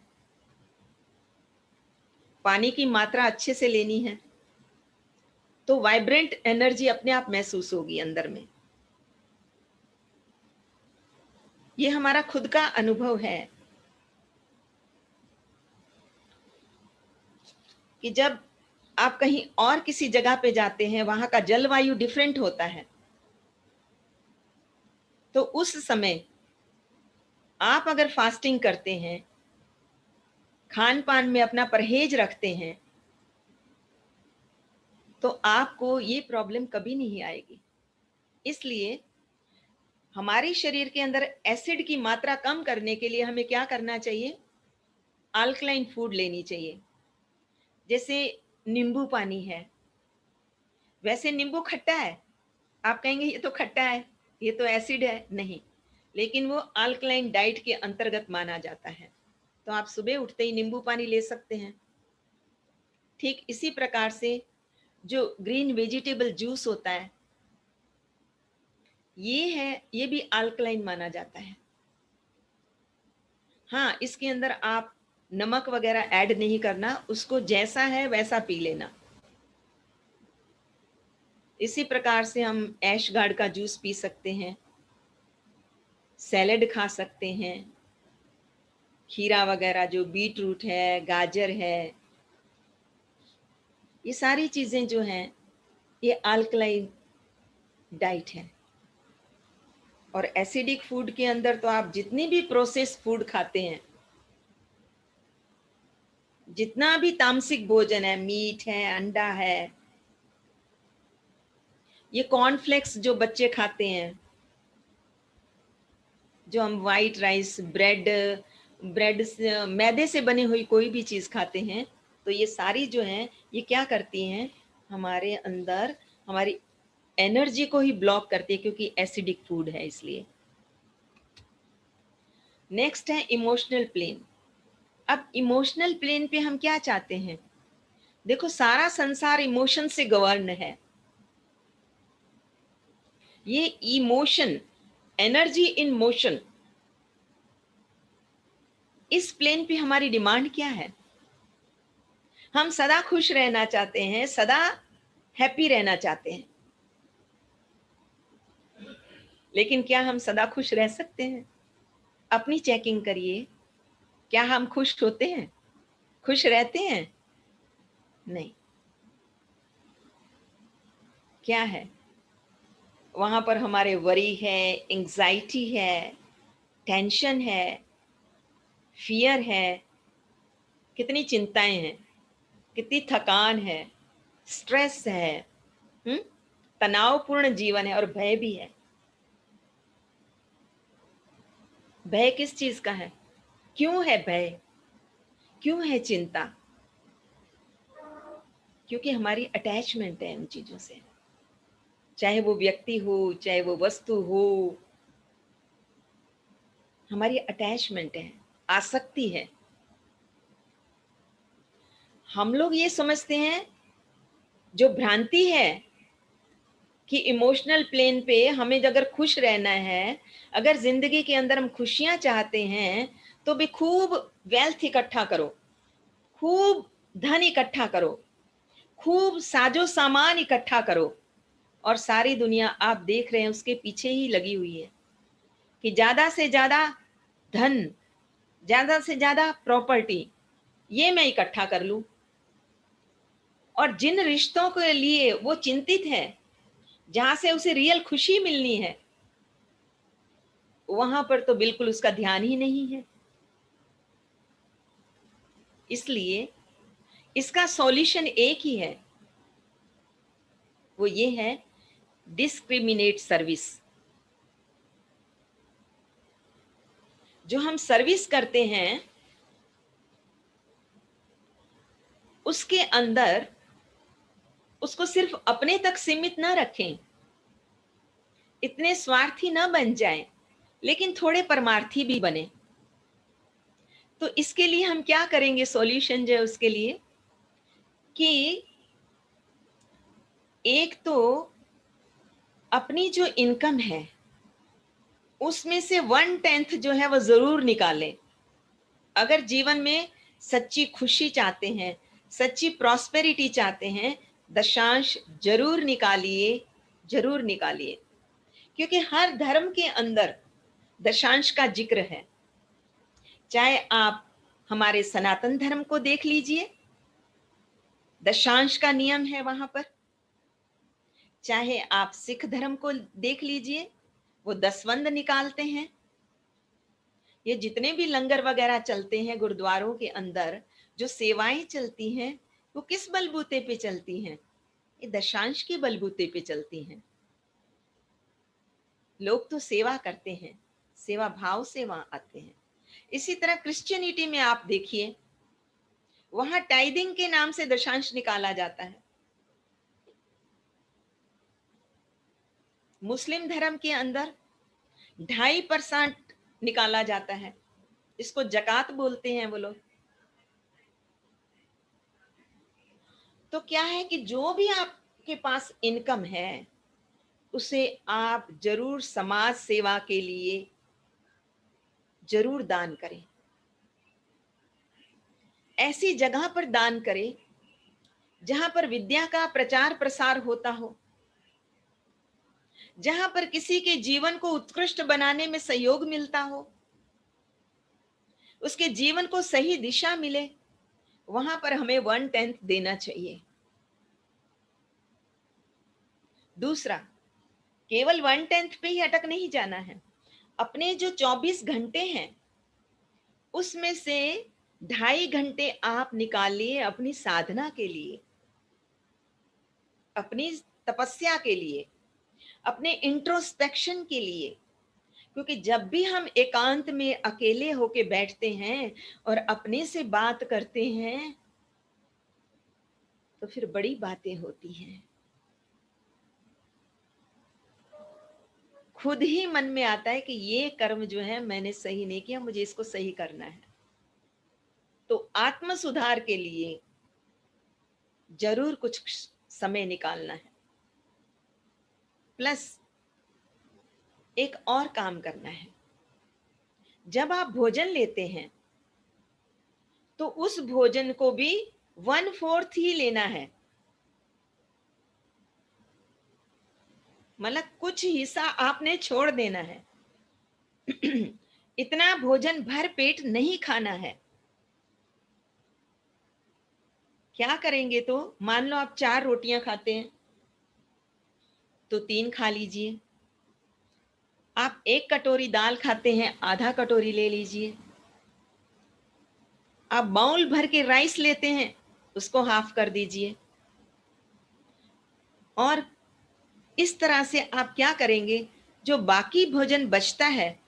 पानी की मात्रा अच्छे से लेनी है, तो वाइब्रेंट एनर्जी अपने आप महसूस होगी अंदर में। ये हमारा खुद का अनुभव है कि जब आप कहीं और किसी जगह पे जाते हैं, वहां का जलवायु डिफरेंट होता है, तो उस समय आप अगर फास्टिंग करते हैं, खान पान में अपना परहेज रखते हैं, तो आपको ये प्रॉब्लम कभी नहीं आएगी। इसलिए हमारे शरीर के अंदर एसिड की मात्रा कम करने के लिए हमें क्या करना चाहिए? अल्कलाइन फूड लेनी चाहिए। जैसे नींबू पानी है। वैसे नींबू खट्टा है, आप कहेंगे ये तो खट्टा है, ये तो एसिड है, नहीं, लेकिन वो अल्कलाइन डाइट के अंतर्गत माना जाता है। तो आप सुबह उठते ही नींबू पानी ले सकते हैं। ठीक इसी प्रकार से जो ग्रीन वेजिटेबल जूस होता है, ये भी अल्कलाइन माना जाता है। हाँ, इसके अंदर आप नमक वगैरह ऐड नहीं करना, उसको जैसा है वैसा पी लेना। इसी प्रकार से हम ऐश गार्ड का जूस पी सकते हैं, सैलेड खा सकते हैं, खीरा वगैरह जो बीट रूट है, गाजर है, ये सारी चीजें जो हैं ये अल्कलाइन डाइट है। और एसिडिक फूड के अंदर तो आप जितनी भी प्रोसेस्ड फूड खाते हैं, जितना भी तामसिक भोजन है, मीट है, अंडा है, ये कॉर्नफ्लेक्स जो बच्चे खाते हैं, जो हम वाइट राइस, ब्रेड ब्रेड से, मैदे से बनी हुई कोई भी चीज खाते हैं, तो ये सारी जो हैं ये क्या करती हैं, हमारे अंदर हमारी एनर्जी को ही ब्लॉक करती है, क्योंकि एसिडिक फूड है इसलिए। नेक्स्ट है इमोशनल प्लेन। अब इमोशनल प्लेन पे हम क्या चाहते हैं? देखो, सारा संसार इमोशन से गवर्न है। ये इमोशन, एनर्जी इन मोशन, इस प्लेन पे हमारी डिमांड क्या है? हम सदा खुश रहना चाहते हैं, सदा हैप्पी रहना चाहते हैं, लेकिन क्या हम सदा खुश रह सकते हैं? अपनी चेकिंग करिए, क्या हम खुश होते हैं, खुश रहते हैं? नहीं। क्या है वहां पर? हमारे वरी है, एंजाइटी है, टेंशन है, फियर है, कितनी चिंताएं हैं, कितनी थकान है, स्ट्रेस है, हम्म, तनावपूर्ण जीवन है, और भय भी है। भय किस चीज का है? क्यों है भय? क्यों है चिंता? क्योंकि हमारी अटैचमेंट है उन चीजों से, चाहे वो व्यक्ति हो, चाहे वो वस्तु हो, हमारी अटैचमेंट है, आसक्ति है। हम लोग ये समझते हैं, जो भ्रांति है कि इमोशनल प्लेन पे हमें अगर खुश रहना है, अगर जिंदगी के अंदर हम खुशियां चाहते हैं, तो भी खूब वेल्थ इकट्ठा करो, खूब धन इकट्ठा करो, खूब साजो सामान इकट्ठा करो। और सारी दुनिया आप देख रहे हैं उसके पीछे ही लगी हुई है कि ज्यादा से ज्यादा धन, ज्यादा से ज्यादा प्रॉपर्टी ये मैं इकट्ठा कर लूं। और जिन रिश्तों के लिए वो चिंतित है, जहां से उसे रियल खुशी मिलनी है, वहां पर तो बिल्कुल उसका ध्यान ही नहीं है। इसलिए इसका सॉल्यूशन एक ही है, वो ये है डिस्क्रिमिनेट सर्विस। जो हम सर्विस करते हैं उसके अंदर उसको सिर्फ अपने तक सीमित ना रखें, इतने स्वार्थी ना बन जाएं, लेकिन थोड़े परमार्थी भी बने। तो इसके लिए हम क्या करेंगे, सॉल्यूशन जो है उसके लिए कि एक तो अपनी जो इनकम है उसमें से 1/10 जो है वो जरूर निकालें। अगर जीवन में सच्ची खुशी चाहते हैं, सच्ची प्रॉस्पेरिटी चाहते हैं, दशांश जरूर निकालिए, जरूर निकालिए। क्योंकि हर धर्म के अंदर दशांश का जिक्र है। चाहे आप हमारे सनातन धर्म को देख लीजिए, दशांश का नियम है वहां पर। चाहे आप सिख धर्म को देख लीजिए, वो दसवंध निकालते हैं। ये जितने भी लंगर वगैरह चलते हैं गुरुद्वारों के अंदर, जो सेवाएं चलती हैं, वो किस बलबूते पे चलती हैं? ये दशांश के बलबूते पे चलती हैं। लोग तो सेवा करते हैं, सेवा भाव से वहां आते हैं। इसी तरह क्रिश्चियनिटी में आप देखिए, वहां टाइदिंग के नाम से दशांश निकाला जाता है। मुस्लिम धर्म के अंदर 2.5% निकाला जाता है, इसको जकात बोलते हैं वो लोग। तो क्या है कि जो भी आपके पास इनकम है उसे आप जरूर समाज सेवा के लिए जरूर दान करें। ऐसी जगह पर दान करें जहां पर विद्या का प्रचार प्रसार होता हो, जहां पर किसी के जीवन को उत्कृष्ट बनाने में सहयोग मिलता हो, उसके जीवन को सही दिशा मिले, वहां पर हमें 1/10 देना चाहिए। दूसरा, केवल 1/10 पे ही अटक नहीं जाना है। अपने जो 24 घंटे हैं उसमें से 2.5 घंटे आप निकालिए अपनी साधना के लिए, अपनी तपस्या के लिए, अपने इंट्रोस्पेक्शन के लिए। क्योंकि जब भी हम एकांत में अकेले होके बैठते हैं और अपने से बात करते हैं तो फिर बड़ी बातें होती हैं। खुद ही मन में आता है कि ये कर्म जो है मैंने सही नहीं किया, मुझे इसको सही करना है। तो आत्म सुधार के लिए जरूर कुछ समय निकालना है। प्लस एक और काम करना है। जब आप भोजन लेते हैं तो उस भोजन को भी 1/4 ही लेना है। मतलब कुछ हिस्सा आपने छोड़ देना है। इतना भोजन भर पेट नहीं खाना है। क्या करेंगे, तो मान लो आप 4 रोटियां खाते हैं तो 3 खा लीजिए। आप 1 कटोरी दाल खाते हैं, आधा कटोरी ले लीजिए। आप बाउल भर के राइस लेते हैं, उसको हाफ कर दीजिए। और इस तरह से आप क्या करेंगे, जो बाकी भोजन बचता है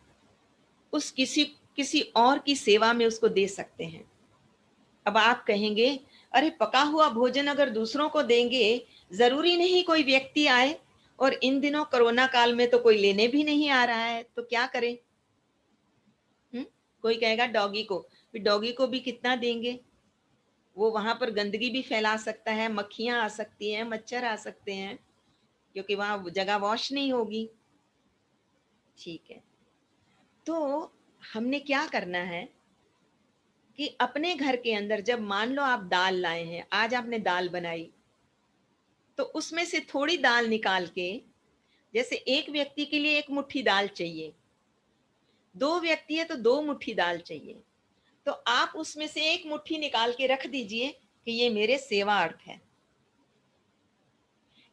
उस किसी किसी और की सेवा में उसको दे सकते हैं। अब आप कहेंगे, अरे पका हुआ भोजन अगर दूसरों को देंगे, जरूरी नहीं कोई व्यक्ति आए, और इन दिनों कोरोना काल में तो कोई लेने भी नहीं आ रहा है, तो क्या करें? कोई कहेगा डॉगी को, फिर डॉगी को भी कितना देंगे? वो वहां पर गंदगी भी फैला सकता है, मक्खियां आ सकती हैं, मच्छर आ सकते हैं, क्योंकि वहां जगह वॉश नहीं होगी। ठीक है, तो हमने क्या करना है कि अपने घर के अंदर जब मान लो आप दाल लाए हैं, आज आपने दाल बनाई, तो उसमें से थोड़ी दाल निकाल के, जैसे एक व्यक्ति के लिए 1 मुट्ठी दाल चाहिए, 2 व्यक्ति है तो 2 मुट्ठी दाल चाहिए, तो आप उसमें से 1 मुट्ठी निकाल के रख दीजिए कि ये मेरे सेवा अर्थ है।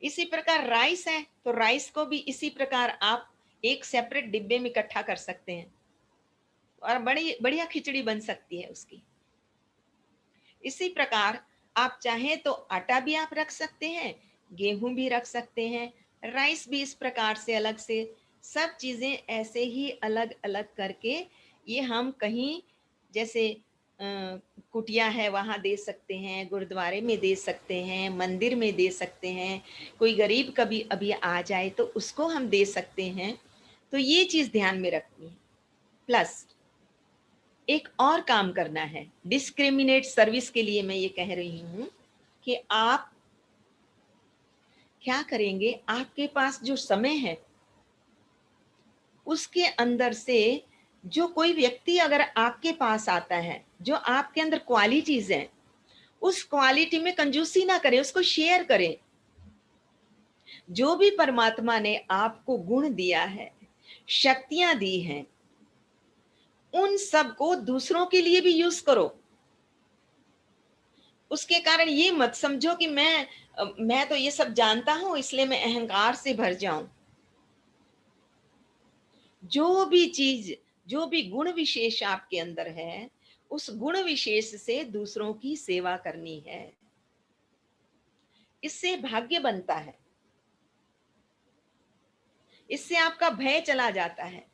इसी प्रकार राइस है तो राइस को भी इसी प्रकार आप एक सेपरेट डिब्बे में इकट्ठा कर सकते हैं और बड़ी बढ़िया खिचड़ी बन सकती है उसकी। इसी प्रकार आप चाहें तो आटा भी आप रख सकते हैं, गेहूं भी रख सकते हैं, राइस भी इस प्रकार से अलग से, सब चीजें ऐसे ही अलग अलग करके ये हम कहीं जैसे कुटिया है वहां दे सकते हैं, गुरुद्वारे में दे सकते हैं, मंदिर में दे सकते हैं, कोई गरीब कभी अभी आ जाए तो उसको हम दे सकते हैं। तो ये चीज ध्यान में रखनी है। प्लस एक और काम करना है, डिस्क्रिमिनेट सर्विस के लिए मैं ये कह रही हूं कि आप क्या करेंगे, आपके पास जो समय है उसके अंदर से जो कोई व्यक्ति अगर आपके पास आता है, जो आपके अंदर क्वालिटीज हैं, उस क्वालिटी में कंजूसी ना करें, उसको शेयर करें। जो भी परमात्मा ने आपको गुण दिया है, शक्तियां दी हैं, उन सब को दूसरों के लिए भी यूज करो। उसके कारण ये मत समझो कि मैं तो ये सब जानता हूं इसलिए मैं अहंकार से भर जाऊं। जो भी चीज, जो भी गुण विशेष आपके अंदर है, उस गुण विशेष से दूसरों की सेवा करनी है। इससे भाग्य बनता है, इससे आपका भय चला जाता है,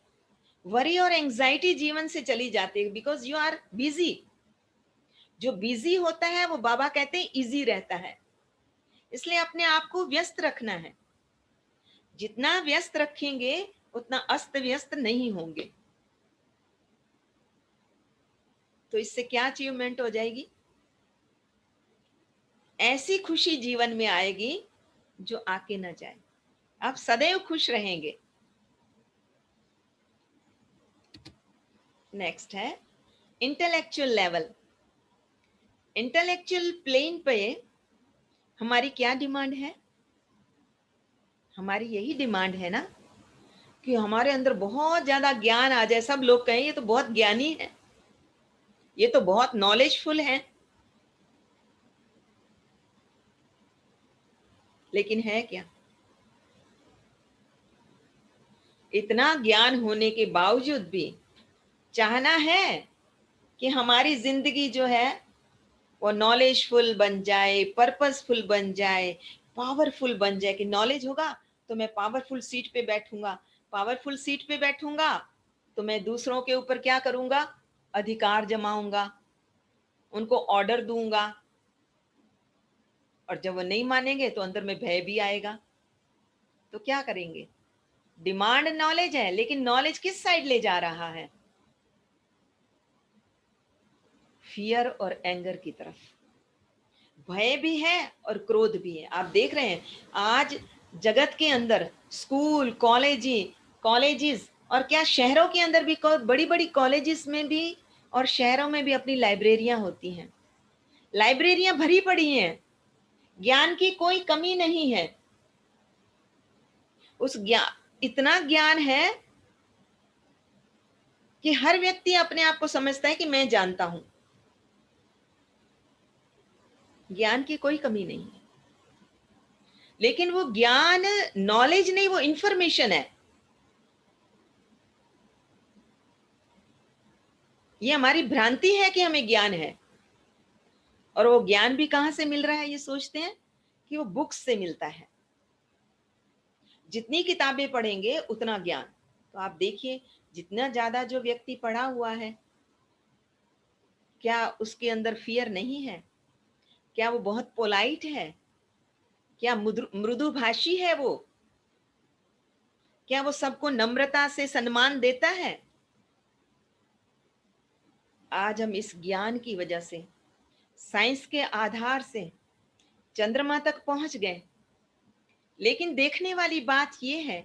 वरी और एंजाइटी जीवन से चली जाती है, बिकॉज यू आर बिजी। जो बिजी होता है वो बाबा कहते हैं इजी रहता है। इसलिए अपने आप को व्यस्त रखना है। जितना व्यस्त रखेंगे उतना अस्त व्यस्त नहीं होंगे। तो इससे क्या अचीवमेंट हो जाएगी? ऐसी खुशी जीवन में आएगी जो आके ना जाए। आप सदैव खुश रहेंगे। नेक्स्ट है इंटेलेक्चुअल लेवल। इंटेलेक्चुअल प्लेन पे हमारी क्या डिमांड है? हमारी यही डिमांड है ना कि हमारे अंदर बहुत ज्यादा ज्ञान आ जाए। सब लोग कहें ये तो बहुत ज्ञानी है, ये तो बहुत नॉलेजफुल है। लेकिन है क्या? इतना ज्ञान होने के बावजूद भी चाहना है कि हमारी जिंदगी जो है वो नॉलेजफुल बन जाए, पर्पसफुल बन जाए, पावरफुल बन जाए। कि नॉलेज होगा तो मैं पावरफुल सीट पे बैठूंगा, पावरफुल सीट पे बैठूंगा तो मैं दूसरों के ऊपर क्या करूंगा? अधिकार जमाऊंगा, उनको ऑर्डर दूंगा। और जब वो नहीं मानेंगे तो अंदर में भय भी आएगा। तो क्या करेंगे? डिमांड नॉलेज है, लेकिन नॉलेज किस साइड ले जा रहा है? फियर और एंगर की तरफ। भय भी है और क्रोध भी है। आप देख रहे हैं आज जगत के अंदर स्कूल, कॉलेजेस और क्या शहरों के अंदर भी बड़ी बड़ी कॉलेजेस में भी और शहरों में भी अपनी लाइब्रेरियां होती हैं। लाइब्रेरियां भरी पड़ी हैं, ज्ञान की कोई कमी नहीं है। उस ज्ञान, इतना ज्ञान है कि हर व्यक्ति अपने आप को समझता है कि मैं जानता हूं। ज्ञान की कोई कमी नहीं है, लेकिन वो ज्ञान नॉलेज नहीं, वो इंफॉर्मेशन है। ये हमारी भ्रांति है कि हमें ज्ञान है। और वो ज्ञान भी कहां से मिल रहा है? ये सोचते हैं कि वो बुक्स से मिलता है। जितनी किताबें पढ़ेंगे उतना ज्ञान। तो आप देखिए जितना ज्यादा जो व्यक्ति पढ़ा हुआ है, क्या उसके अंदर फियर नहीं है? क्या वो बहुत पोलाइट है? क्या मृदुभाषी है वो? क्या वो सबको नम्रता से सम्मान देता है? आज हम इस ज्ञान की वजह से, साइंस के आधार से चंद्रमा तक पहुंच गए। लेकिन देखने वाली बात यह है,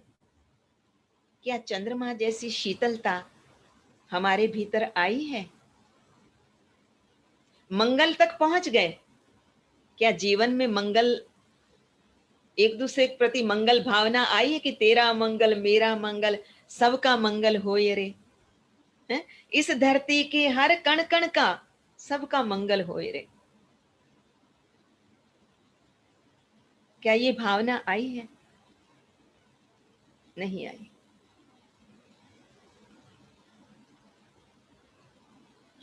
क्या चंद्रमा जैसी शीतलता हमारे भीतर आई है? मंगल तक पहुंच गए, क्या जीवन में मंगल, एक दूसरे के प्रति मंगल भावना आई है कि तेरा मंगल मेरा मंगल, सबका मंगल होए रे? हैं? इस धरती के हर कण कण का सबका मंगल होए रे। क्या ये भावना आई है? नहीं आई।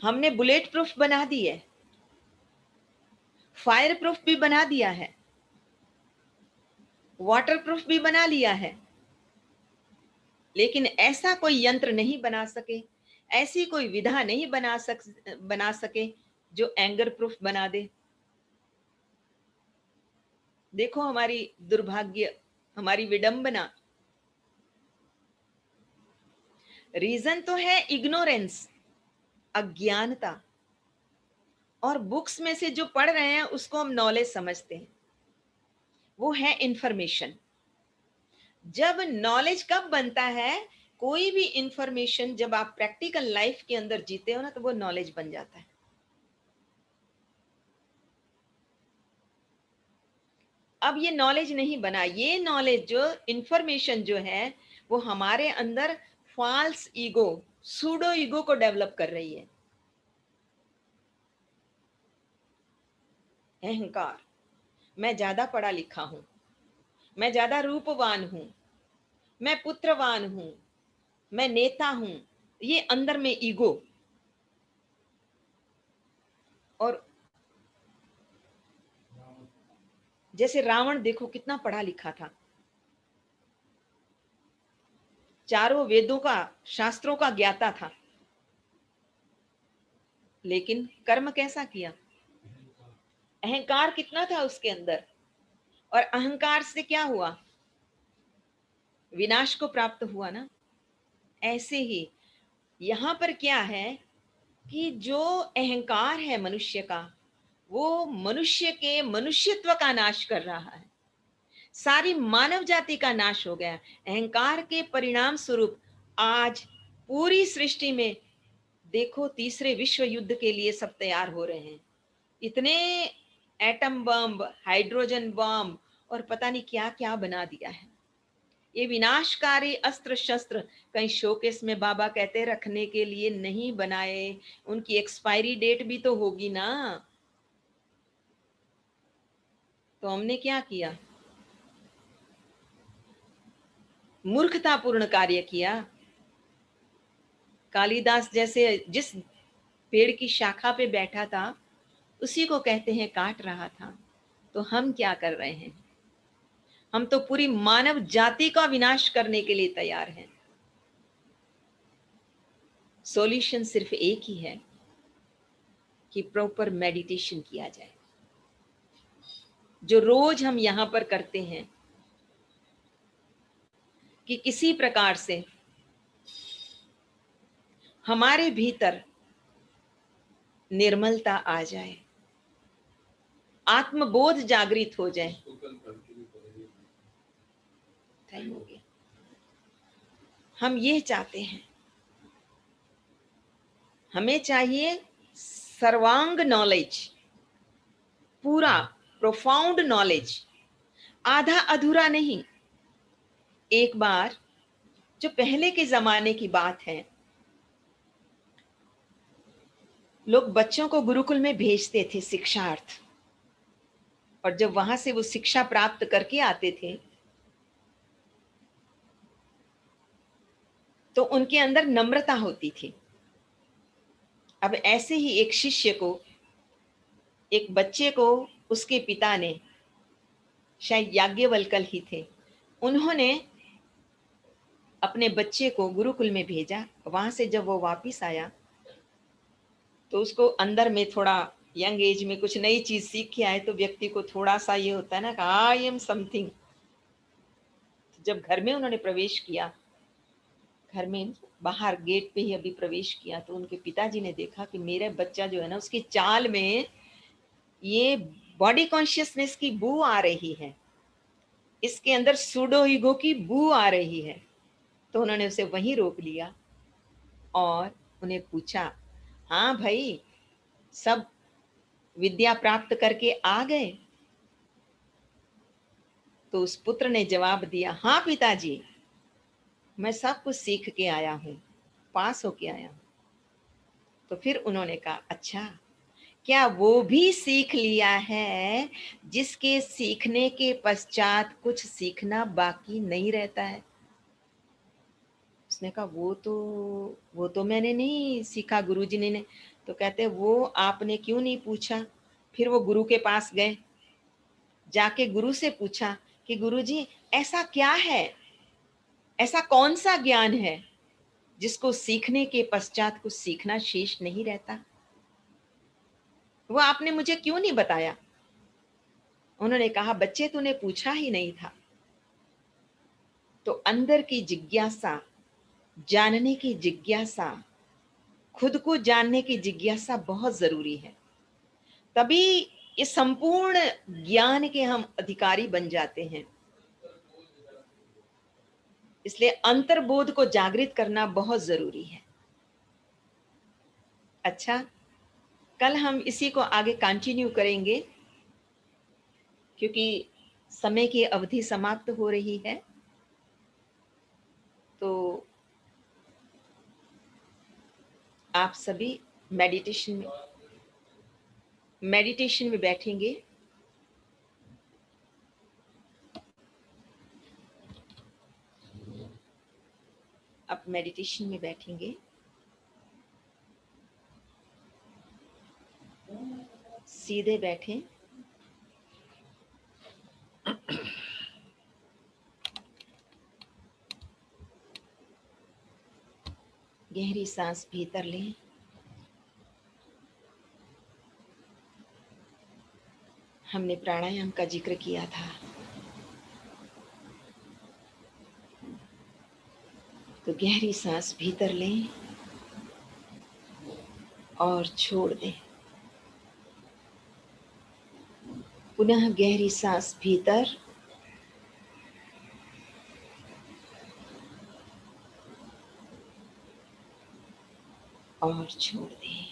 हमने बुलेट प्रूफ बना दी है, फायर प्रूफ भी बना दिया है, वाटर प्रूफ भी बना लिया है, लेकिन ऐसा कोई यंत्र नहीं बना सके, ऐसी कोई विधा नहीं बना सके जो एंगर प्रूफ बना दे। देखो हमारी दुर्भाग्य, हमारी विडंबना। रीजन तो है इग्नोरेंस, अज्ञानता, और बुक्स में से जो पढ़ रहे हैं उसको हम नॉलेज समझते हैं, वो है इंफॉर्मेशन। जब नॉलेज कब बनता है, कोई भी इंफॉर्मेशन जब आप प्रैक्टिकल लाइफ के अंदर जीते हो ना, तो वो नॉलेज बन जाता है। अब ये नॉलेज नहीं बना, ये नॉलेज जो इंफॉर्मेशन जो है वो हमारे अंदर फॉल्स ईगो, सूडो ईगो को डेवलप कर रही है। अहंकार, मैं ज्यादा पढ़ा लिखा हूं, मैं ज्यादा रूपवान हूं, मैं पुत्रवान हूं, मैं नेता हूं, ये अंदर में ईगो। और जैसे रावण देखो कितना पढ़ा लिखा था, चारों वेदों का, शास्त्रों का ज्ञाता था, लेकिन कर्म कैसा किया? अहंकार कितना था उसके अंदर, और अहंकार से क्या हुआ? विनाश को प्राप्त हुआ ना। ऐसे ही यहां पर क्या है कि जो अहंकार है मनुष्य का, वो मनुष्य के मनुष्यत्व का नाश कर रहा है, सारी मानव जाति का नाश हो गया। अहंकार के परिणाम स्वरूप आज पूरी सृष्टि में देखो, तीसरे विश्व युद्ध के लिए सब तैयार हो रहे हैं। इतने एटम बम, हाइड्रोजन बम और पता नहीं क्या क्या बना दिया है। ये विनाशकारी अस्त्र शस्त्र कहीं शोकेस में बाबा कहते रखने के लिए नहीं बनाए, उनकी एक्सपायरी डेट भी तो होगी ना। तो हमने क्या किया? मूर्खतापूर्ण कार्य किया। कालिदास जैसे जिस पेड़ की शाखा पे बैठा था, उसी को कहते हैं काट रहा था। तो हम क्या कर रहे हैं? हम तो पूरी मानव जाति का विनाश करने के लिए तैयार हैं। सॉल्यूशन सिर्फ एक ही है कि प्रॉपर मेडिटेशन किया जाए, जो रोज हम यहां पर करते हैं, कि किसी प्रकार से हमारे भीतर निर्मलता आ जाए, आत्मबोध जागृत हो जाए। टाइम हो गया। हम ये चाहते हैं, हमें चाहिए सर्वांग नॉलेज, पूरा प्रोफाउंड नॉलेज, आधा अधूरा नहीं। एक बार, जो पहले के जमाने की बात है, लोग बच्चों को गुरुकुल में भेजते थे शिक्षार्थ, और जब वहां से वो शिक्षा प्राप्त करके आते थे तो उनके अंदर नम्रता होती थी। अब ऐसे ही एक शिष्य को, एक बच्चे को, उसके पिता ने, शायद याज्ञवल्क्य ही थे, उन्होंने अपने बच्चे को गुरुकुल में भेजा। वहां से जब वो वापिस आया तो उसको अंदर में थोड़ा, यंग एज में कुछ नई चीज सीख के आए तो व्यक्ति को थोड़ा सा ये होता है ना कि आई एम समथिंग। जब घर में उन्होंने प्रवेश किया, घर में बाहर गेट पे ही अभी प्रवेश किया, तो उनके पिताजी ने देखा कि मेरा बच्चा जो है ना, उसकी चाल में ये बॉडी कॉन्शियसनेस की बू आ रही है, इसके अंदर सूडो ईगो की बू आ रही है। तो उन्होंने उसे वहीं रोक लिया और उन्हें पूछा, हाँ भाई, सब विद्या प्राप्त करके आ गए? तो उस पुत्र ने जवाब दिया, हाँ पिताजी, मैं सब कुछ सीख के आया हूं, पास होके आया हूं। तो फिर उन्होंने कहा, अच्छा, क्या वो भी सीख लिया है जिसके सीखने के पश्चात कुछ सीखना बाकी नहीं रहता है? उसने कहा, वो तो मैंने नहीं सीखा गुरुजी ने। तो कहते हैं वो आपने क्यों नहीं पूछा। फिर वो गुरु के पास गए, जाके गुरु से पूछा कि गुरुजी ऐसा क्या है, ऐसा कौन सा ज्ञान है जिसको सीखने के पश्चात कुछ सीखना शेष नहीं रहता, वो आपने मुझे क्यों नहीं बताया। उन्होंने कहा बच्चे तूने पूछा ही नहीं था। तो अंदर की जिज्ञासा, जानने की जिज्ञासा, खुद को जानने की जिज्ञासा बहुत जरूरी है, तभी इस संपूर्ण ज्ञान के हम अधिकारी बन जाते हैं। इसलिए अंतर्बोध को जागृत करना बहुत जरूरी है। अच्छा, कल हम इसी को आगे कंटिन्यू करेंगे, क्योंकि समय की अवधि समाप्त हो रही है। तो आप सभी मेडिटेशन में बैठेंगे। आप मेडिटेशन में बैठेंगे, सीधे बैठें। गहरी सांस भीतर लें, हमने प्राणायाम का जिक्र किया था, तो गहरी सांस भीतर लें और छोड़ दें। पुनः गहरी सांस भीतर और छोड़ दें।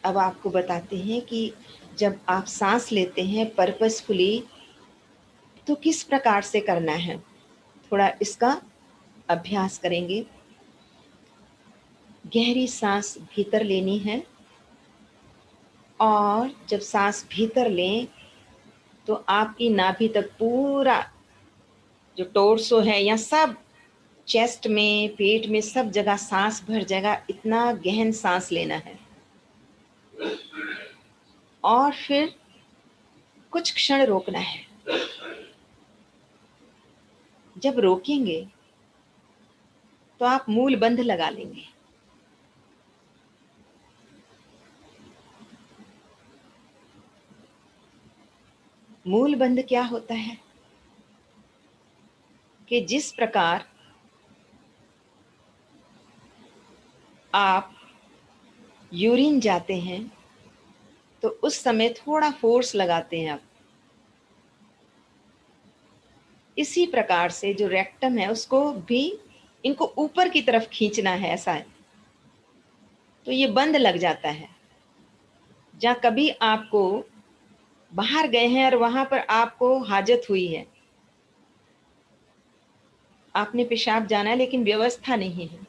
अब आपको बताते हैं कि जब आप सांस लेते हैं पर्पसफुली तो किस प्रकार से करना है, थोड़ा इसका अभ्यास करेंगे। गहरी सांस भीतर लेनी है और जब सांस भीतर लें तो आपकी नाभि तक पूरा जो टोर्सो है या सब चेस्ट में, पेट में, सब जगह सांस भर जाएगा। इतना गहन सांस लेना है और फिर कुछ क्षण रोकना है। जब रोकेंगे तो आप मूल बंध लगा लेंगे। मूल बंध क्या होता है कि जिस प्रकार आप यूरिन जाते हैं तो उस समय थोड़ा फोर्स लगाते हैं आप, इसी प्रकार से जो रेक्टम है उसको भी इनको ऊपर की तरफ खींचना है, ऐसा है। तो ये बंद लग जाता है। जहाँ कभी आपको बाहर गए हैं और वहां पर आपको हाजत हुई है, आपने पेशाब जाना है लेकिन व्यवस्था नहीं है,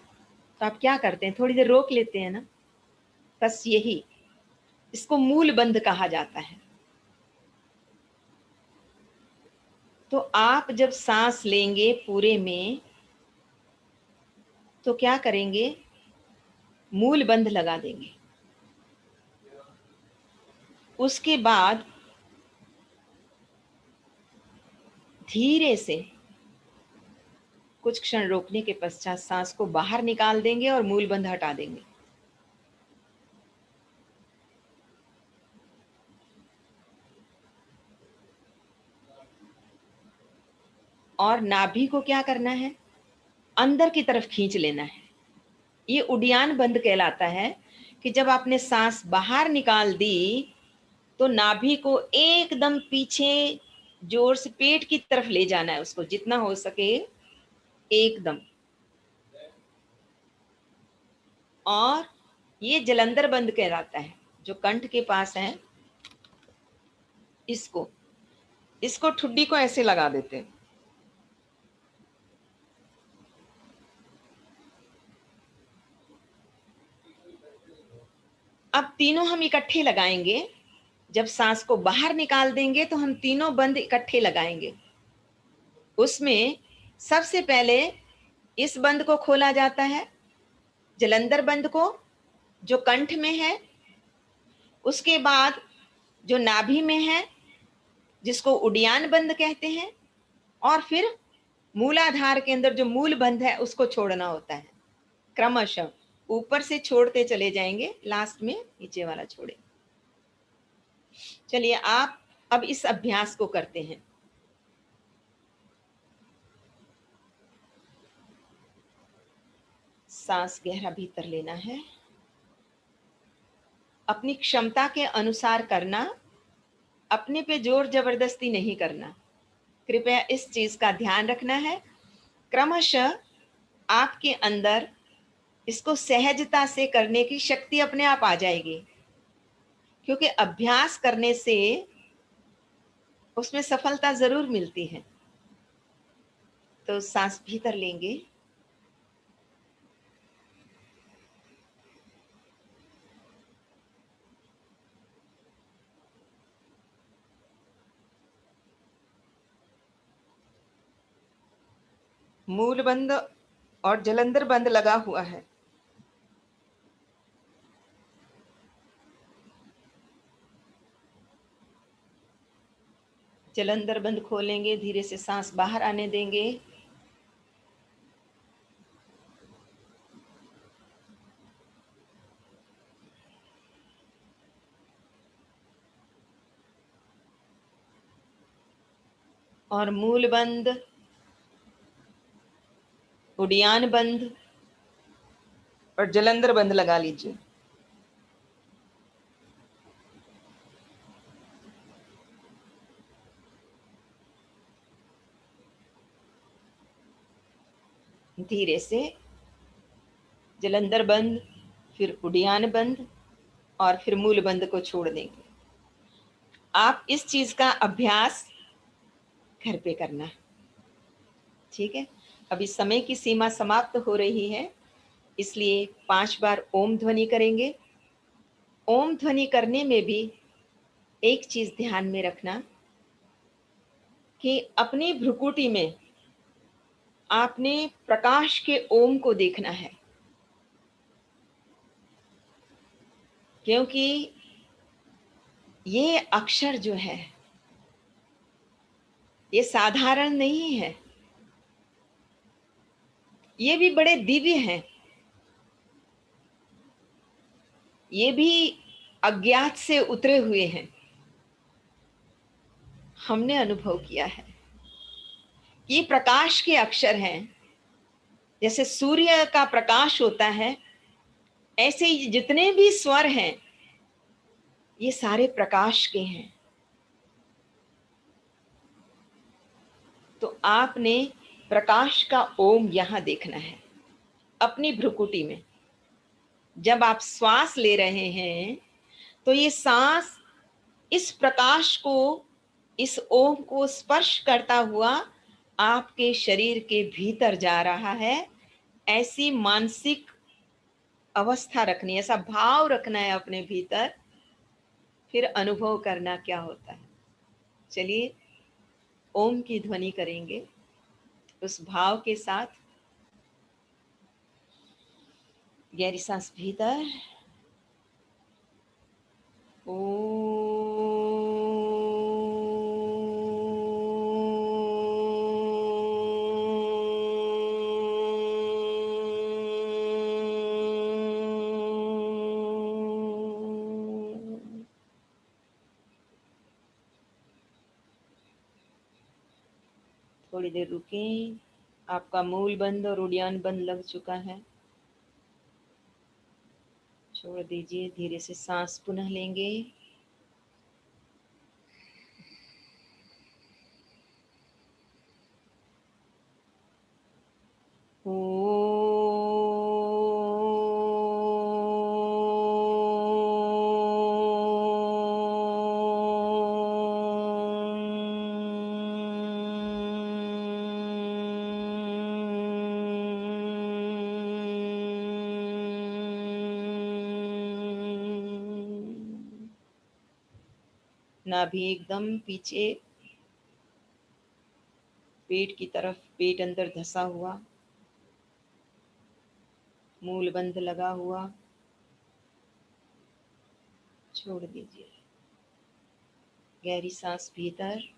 तो आप क्या करते हैं, थोड़ी देर रोक लेते हैं ना। बस यही, इसको मूल बंध कहा जाता है। तो आप जब सांस लेंगे पूरे में तो क्या करेंगे, मूल बंध लगा देंगे। उसके बाद धीरे से कुछ क्षण रोकने के पश्चात सांस को बाहर निकाल देंगे और मूल बंध हटा देंगे। और नाभि को क्या करना है, अंदर की तरफ खींच लेना है। ये उड्डयन बंध कहलाता है कि जब आपने सांस बाहर निकाल दी तो नाभि को एकदम पीछे जोर से पेट की तरफ ले जाना है, उसको जितना हो सके एकदम। और ये जलंधर बंध कहलाता है, जो कंठ के पास है। इसको इसको ठुड्डी को ऐसे लगा देते हैं। अब तीनों हम इकट्ठे लगाएंगे। जब सांस को बाहर निकाल देंगे तो हम तीनों बंद इकट्ठे लगाएंगे। उसमें सबसे पहले इस बंद को खोला जाता है जलंधर बंद को जो कंठ में है, उसके बाद जो नाभि में है जिसको उडियान बंद कहते हैं, और फिर मूलाधार के अंदर जो मूल बंध है उसको छोड़ना होता है। क्रमशः ऊपर से छोड़ते चले जाएंगे, लास्ट में नीचे वाला छोड़े। चलिए आप अब इस अभ्यास को करते हैं। सांस गहरा भीतर लेना है, अपनी क्षमता के अनुसार करना, अपने पे जोर जबरदस्ती नहीं करना। कृपया इस चीज का ध्यान रखना है। क्रमशः आपके अंदर इसको सहजता से करने की शक्ति अपने आप आ जाएगी, क्योंकि अभ्यास करने से उसमें सफलता जरूर मिलती है। तो सांस भीतर लेंगे, मूल बंद और जलंधर बंद लगा हुआ है। जलंधर बंद खोलेंगे, धीरे से सांस बाहर आने देंगे। और मूल बंद, उडियान बंद और जलंधर बंद लगा लीजिए। धीरे से जलंधर बंद, फिर उडियान बंद और फिर मूल बंद को छोड़ देंगे। आप इस चीज का अभ्यास घर पे करना, ठीक है। अभी समय की सीमा समाप्त हो रही है, इसलिए 5 बार ओम ध्वनि करेंगे। ओम ध्वनि करने में भी एक चीज ध्यान में रखना कि अपनी भ्रुकुटी में आपने प्रकाश के ओम को देखना है, क्योंकि ये अक्षर जो है ये साधारण नहीं है, ये भी बड़े दिव्य हैं। ये भी अज्ञात से उतरे हुए हैं। हमने अनुभव किया है कि प्रकाश के अक्षर हैं। जैसे सूर्य का प्रकाश होता है, ऐसे ही जितने भी स्वर हैं ये सारे प्रकाश के हैं। तो आपने प्रकाश का ओम यहां देखना है अपनी भ्रुकुटी में। जब आप श्वास ले रहे हैं तो ये सांस इस प्रकाश को, इस ओम को स्पर्श करता हुआ आपके शरीर के भीतर जा रहा है। ऐसी मानसिक अवस्था रखनी है, ऐसा भाव रखना है अपने भीतर, फिर अनुभव करना क्या होता है। चलिए ओम की ध्वनि करेंगे उस भाव के साथ। गहरी सांस भीतर, ओ थोड़ी देर रुकें। आपका मूल बंद और उडियान बंद लग चुका है, छोड़ दीजिए। धीरे से सांस पुनः लेंगे। नाभि एकदम पीछे, पेट की तरफ, पेट अंदर धसा हुआ। मूल बंध लगा हुआ छोड़ दीजिए। गहरी सांस भीतर।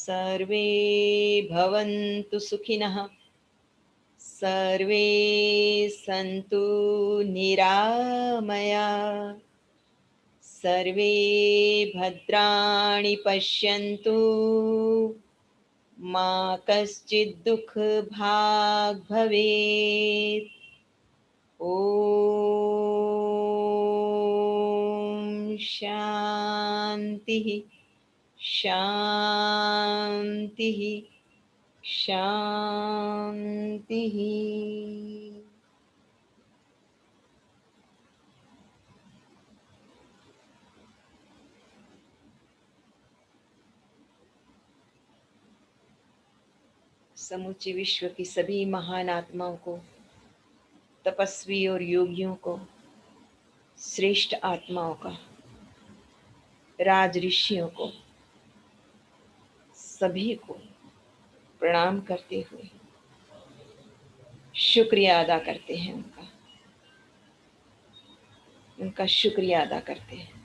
सर्वे भवन्तु सुखिनः, सर्वे सन्तु निरामया, सर्वे भद्राणि पश्यन्तु, मा कश्चित् दुःखभाग् भवेत्। ॐ शान्तिः शान्तिः शान्तिः। समूचे विश्व की सभी महान आत्माओं को, तपस्वी और योगियों को, श्रेष्ठ आत्माओं का, राज ऋषियों को, सभी को प्रणाम करते हुए शुक्रिया अदा करते हैं, उनका शुक्रिया अदा करते हैं।